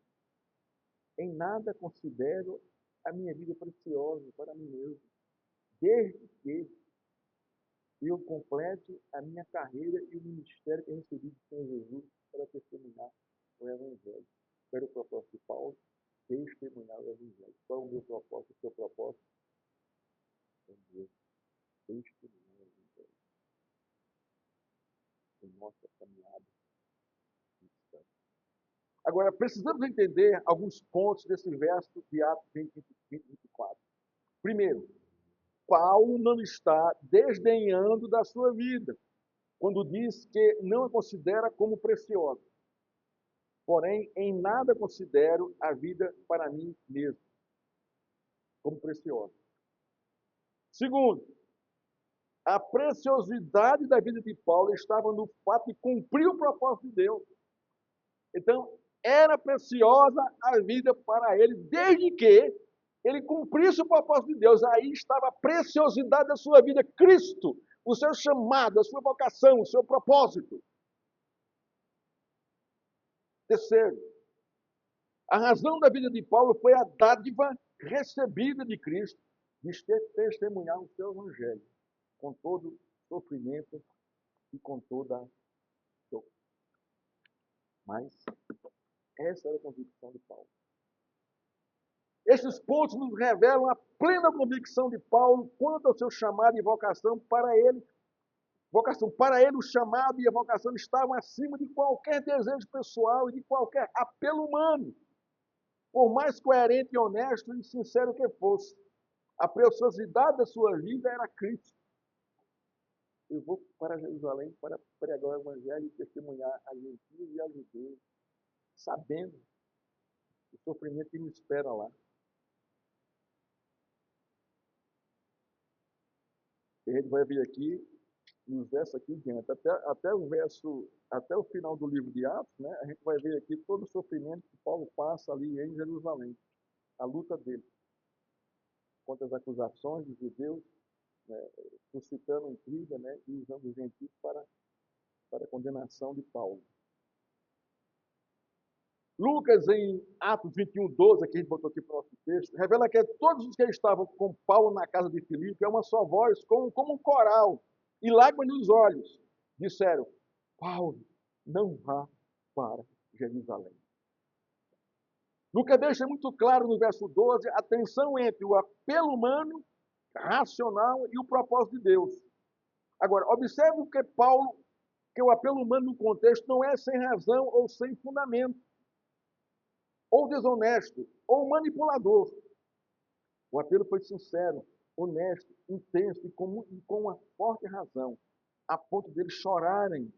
[SPEAKER 1] em nada considero a minha vida preciosa para mim mesmo, desde que e eu complete a minha carreira e o ministério que eu recebi do Senhor Jesus para testemunhar o Evangelho. Qual era o propósito de Paulo? Testemunhar o Evangelho. Qual é o meu propósito? O seu propósito? É o meu. Testemunhar o Evangelho. Em nossa caminhada cristã. Agora, precisamos entender alguns pontos desse verso de Atos 20, 24. Primeiro, Paulo não está desdenhando da sua vida, quando diz que não a considera como preciosa. Porém, em nada considero a vida para mim mesmo como preciosa. Segundo, a preciosidade da vida de Paulo estava no fato de cumprir o propósito de Deus. Então, era preciosa a vida para ele, desde que ele cumprisse o propósito de Deus. Aí estava a preciosidade da sua vida, Cristo, o seu chamado, a sua vocação, o seu propósito. Terceiro, a razão da vida de Paulo foi a dádiva recebida de Cristo de testemunhar o seu evangelho, com todo sofrimento e com toda dor. Mas essa era a convicção de Paulo. Esses pontos nos revelam a plena convicção de Paulo quanto ao seu chamado e vocação para ele. Vocação para ele, o chamado e a vocação estavam acima de qualquer desejo pessoal e de qualquer apelo humano. Por mais coerente e honesto e sincero que fosse, a preciosidade da sua vida era Cristo. Eu vou para Jerusalém para pregar o evangelho e testemunhar a gentios e a judeus, sabendo o sofrimento que me espera lá. E a gente vai ver aqui, nos versos aqui diante, até o final do livro de Atos, né, a gente vai ver aqui todo o sofrimento que Paulo passa ali em Jerusalém, a luta dele contra as acusações dos judeus, né, suscitando intriga, né, e usando os gentios para a condenação de Paulo. Lucas, em Atos 21, 12, que a gente botou aqui para o nosso texto, revela que todos os que estavam com Paulo na casa de Filipe, é uma só voz, como um coral, e lágrimas nos olhos, disseram: Paulo, não vá para Jerusalém. Lucas deixa muito claro no verso 12 a tensão entre o apelo humano, racional, e o propósito de Deus. Agora, observe que o apelo humano no contexto não é sem razão ou sem fundamento, ou desonesto, ou manipulador. O apelo foi sincero, honesto, intenso e com uma forte razão, a ponto deles chorarem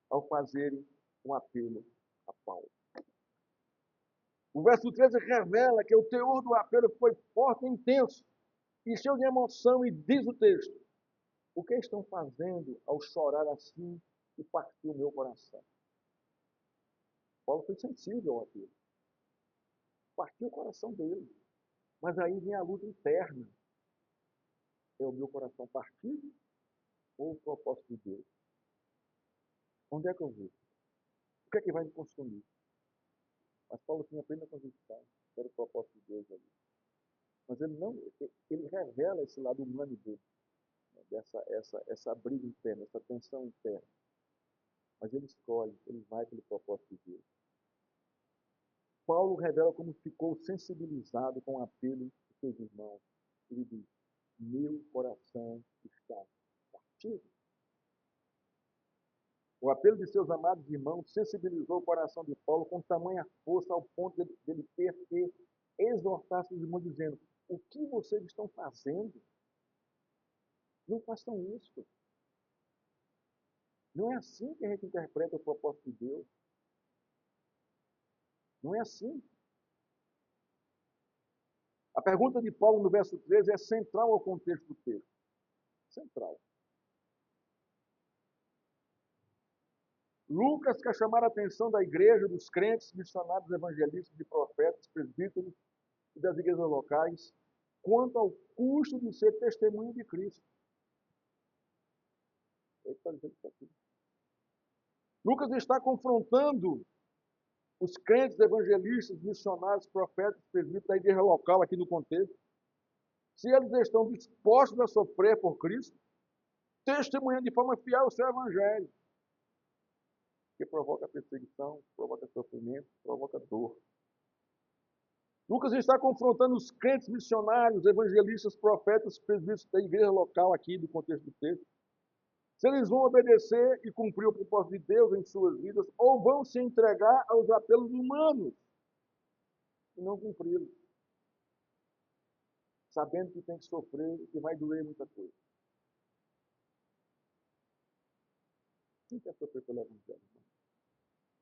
[SPEAKER 1] ao fazerem um apelo a Paulo. O verso 13 revela que o teor do apelo foi forte e intenso, e cheio de emoção, e diz o texto: o que estão fazendo ao chorar assim e partir o meu coração? Paulo foi sensível ao apelo. Partiu o coração dele. Mas aí vem a luta interna. É o meu coração partido ou o propósito de Deus? Onde é que eu vou? O que é que vai me consumir? Mas Paulo tinha plena convicção que era o propósito de Deus ali. Mas ele revela esse lado humano dele, né, essa briga interna, essa tensão interna. Mas ele escolhe, ele vai pelo propósito de Deus. Paulo revela como ficou sensibilizado com o apelo de seus irmãos. Ele diz: meu coração está partido. O apelo de seus amados irmãos sensibilizou o coração de Paulo com tamanha força ao ponto dele ter que exortar seus irmãos dizendo: o que vocês estão fazendo? Não façam isso. Não é assim que a gente interpreta o propósito de Deus. Não é assim. A pergunta de Paulo no verso 13 é central ao contexto do texto. Central. Lucas quer chamar a atenção da igreja, dos crentes, missionários, evangelistas, de profetas, presbíteros e das igrejas locais, quanto ao custo de ser testemunho de Cristo. Lucas está confrontando os crentes, evangelistas, missionários, profetas, presbíteros da igreja local aqui no contexto, se eles estão dispostos a sofrer por Cristo, testemunhando de forma fiel o seu evangelho, que provoca perseguição, provoca sofrimento, provoca dor. Lucas está confrontando os crentes missionários, evangelistas, profetas, presbíteros da igreja local aqui, do contexto do texto. Se eles vão obedecer e cumprir o propósito de Deus em suas vidas, ou vão se entregar aos apelos humanos e não cumpri-los, sabendo que tem que sofrer e que vai doer muita coisa. Quem quer sofrer pelo evangelho?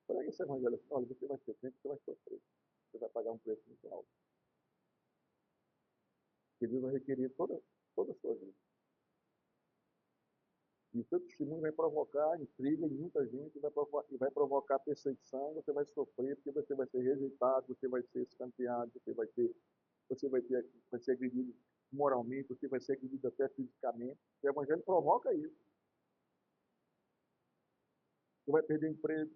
[SPEAKER 1] Prega esse evangelho assim, olha, você vai ser crente, você vai sofrer. Você vai pagar um preço muito alto. Porque Deus vai requerer toda a sua vida. E o seu testemunho vai provocar intriga em muita gente, vai provocar perseguição, você vai sofrer, porque você vai ser rejeitado, você vai ser escanteado, você vai ser agredido moralmente, você vai ser agredido até fisicamente. O evangelho provoca isso. Você vai perder emprego,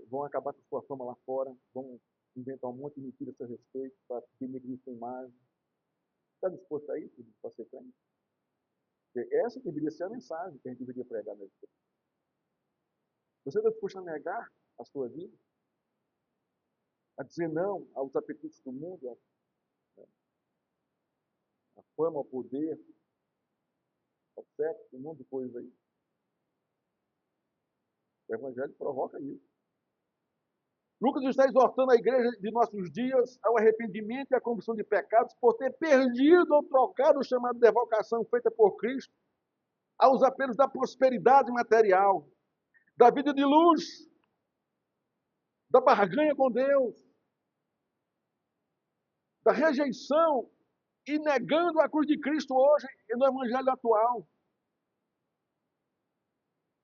[SPEAKER 1] vão acabar com a sua fama lá fora, vão inventar um monte de mentiras a seu respeito para denegrir sua imagem. Está disposto a isso para ser crente? Essa deveria ser a mensagem que a gente deveria pregar nesse tempo. Você está disposto a negar a sua vida? A dizer não aos apetites do mundo, à fama, ao poder, ao sexo, um monte de coisa aí. O evangelho provoca isso. Lucas está exortando a igreja de nossos dias ao arrependimento e à confissão de pecados por ter perdido ou trocado o chamado de vocação feita por Cristo aos apelos da prosperidade material, da vida de luz, da barganha com Deus, da rejeição e negando a cruz de Cristo hoje e no evangelho atual.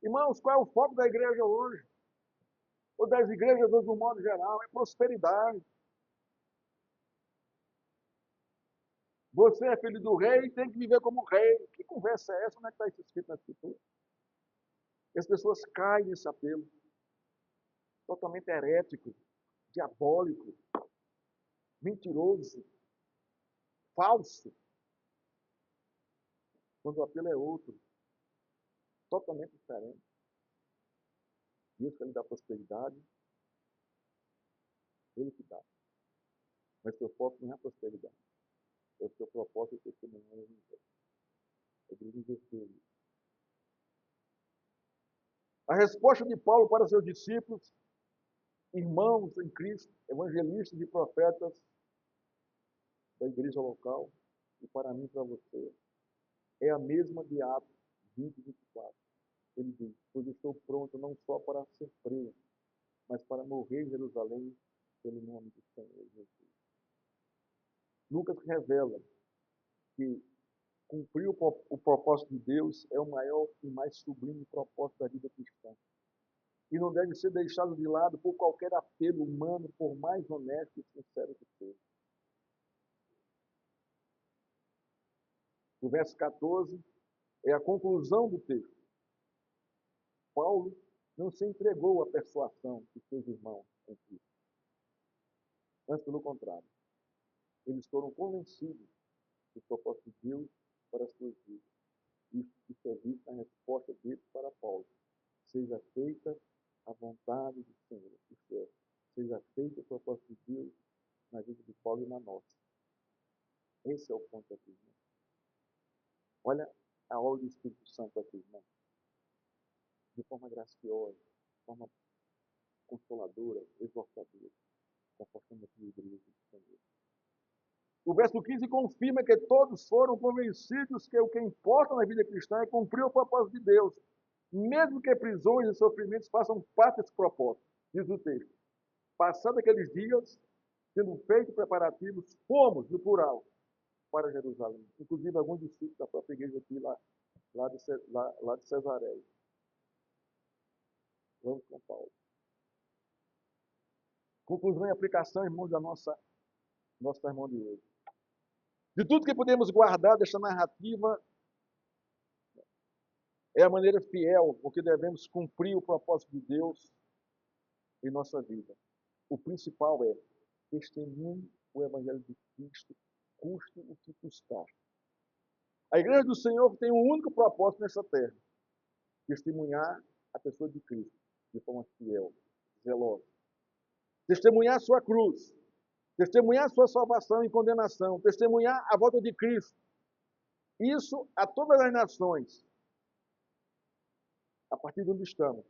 [SPEAKER 1] Irmãos, qual é o foco da igreja hoje? Ou das igrejas hoje, de um modo geral? É prosperidade. Você é filho do rei e tem que viver como rei. Que conversa é essa? Onde é que está isso escrito na Escritura? E as pessoas caem nesse apelo. Totalmente herético, diabólico, mentiroso, falso. Quando o apelo é outro, totalmente diferente. Deus quer lhe dar prosperidade, Ele que dá. Mas seu foco não é a prosperidade. É o seu propósito e testemunho no universo. É de inverter isso. A resposta de Paulo para seus discípulos, irmãos em Cristo, evangelistas e profetas da igreja local, e para mim e para você, é a mesma de Atos 20 e 24. Ele diz, pois estou pronto não só para ser preso, mas para morrer em Jerusalém pelo nome do Senhor Jesus. Lucas revela que cumprir o propósito de Deus é o maior e mais sublime propósito da vida cristã. E não deve ser deixado de lado por qualquer apelo humano, por mais honesto e sincero que seja. O verso 14 é a conclusão do texto. Paulo não se entregou à persuasão de seus irmãos em Cristo. Antes, pelo contrário, eles foram convencidos do propósito de Deus para as suas vidas. Isso é visto na resposta deles para Paulo. Seja feita a vontade do Senhor. Isto é, seja feito o propósito de Deus na vida de Paulo e na nossa. Esse é o ponto aqui, irmão. Olha a obra do Espírito Santo aqui, irmão. De forma graciosa, de forma consoladora, exortadora, confortando aqui a igreja do Senhor. O verso 15 confirma que todos foram convencidos que o que importa na vida cristã é cumprir o propósito de Deus, mesmo que prisões e sofrimentos façam parte desse propósito, diz o texto. Passados aqueles dias, tendo feito preparativos, fomos, no plural, para Jerusalém. Inclusive, alguns discípulos da própria igreja aqui, lá de Cesareia. Vamos com Paulo. Conclusão e aplicação, irmãos, da nosso sermão de hoje. De tudo que podemos guardar desta narrativa, é a maneira fiel com que devemos cumprir o propósito de Deus em nossa vida. O principal é testemunhe o Evangelho de Cristo, custe o que custar. A igreja do Senhor tem um único propósito nessa terra: testemunhar a pessoa de Cristo de forma fiel, zelosa. Testemunhar a sua cruz, testemunhar a sua salvação e condenação, testemunhar a volta de Cristo. Isso a todas as nações, a partir de onde estamos.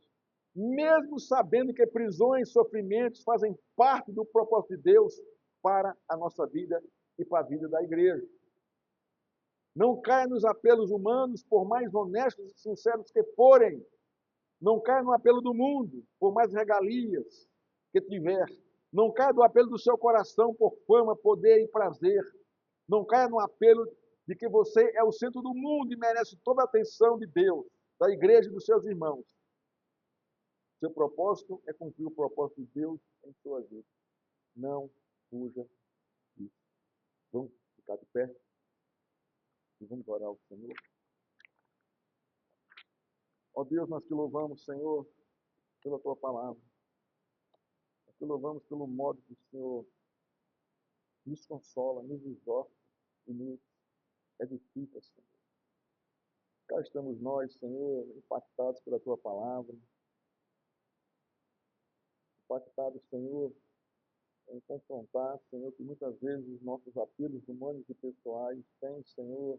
[SPEAKER 1] Mesmo sabendo que prisões e sofrimentos fazem parte do propósito de Deus para a nossa vida e para a vida da igreja. Não caia nos apelos humanos, por mais honestos e sinceros que forem. Não caia no apelo do mundo, por mais regalias que tiver. Não caia no apelo do seu coração por fama, poder e prazer. Não caia no apelo de que você é o centro do mundo e merece toda a atenção de Deus, da igreja e dos seus irmãos. Seu propósito é cumprir o propósito de Deus em sua vida. Não fuja disso. Vamos ficar de pé e vamos orar ao Senhor. Ó Deus, nós te louvamos, Senhor, pela tua palavra. Nós te louvamos pelo modo que o Senhor nos consola, nos exorta e nos edifica, Senhor. Cá estamos nós, Senhor, impactados pela tua palavra. Impactados, Senhor, em confrontar, Senhor, que muitas vezes os nossos apelos humanos e pessoais têm, Senhor,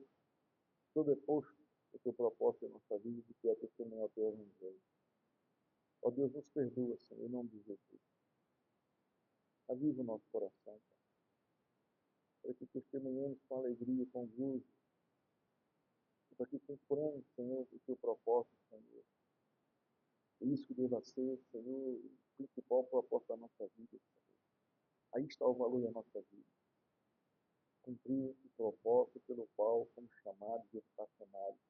[SPEAKER 1] sobreposto o teu propósito em nossa vida, de que é testemunhar o teu evangelho. Ó Deus, nos perdoa, Senhor, em nome de Jesus. Aviva o nosso coração, para que testemunhemos com alegria, com gozo, para que cumpramos, Senhor, o teu propósito, Senhor. Isso que deva ser, Senhor, o principal propósito da nossa vida, Senhor. Aí está o valor da nossa vida. Cumprir o propósito pelo qual fomos chamados e estacionados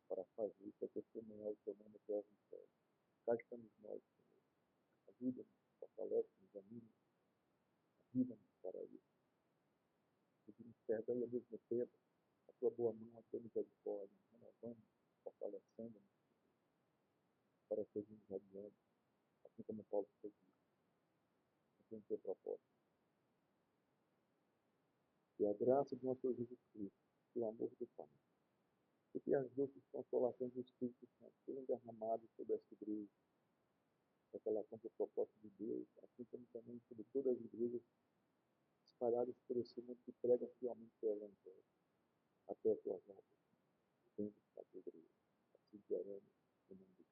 [SPEAKER 1] para fazer, para testemunhar o teu nome até a vitória. Cá estamos nós, Senhor. Ajuda-nos, fortalece-nos, anima-nos, ajuda-nos para isso. Pedimos perdão e ao mesmo tempo a tua boa mão, a tua misericórdia, renovando, fortalecendo-nos para seguirmos adiante, assim como Paulo seguiu, assim o teu propósito. Que a graça do nosso Senhor Jesus Cristo, que o amor do Pai, e que as doces consolações do Espírito Santo sejam derramadas sobre esta igreja, para que ela cumpra o propósito de Deus, assim como também sobre todas as igrejas espalhadas por esse mundo que pregam fielmente o Evangelho, até a tua volta, sempre a tua igreja. Assim que oramos, em nome de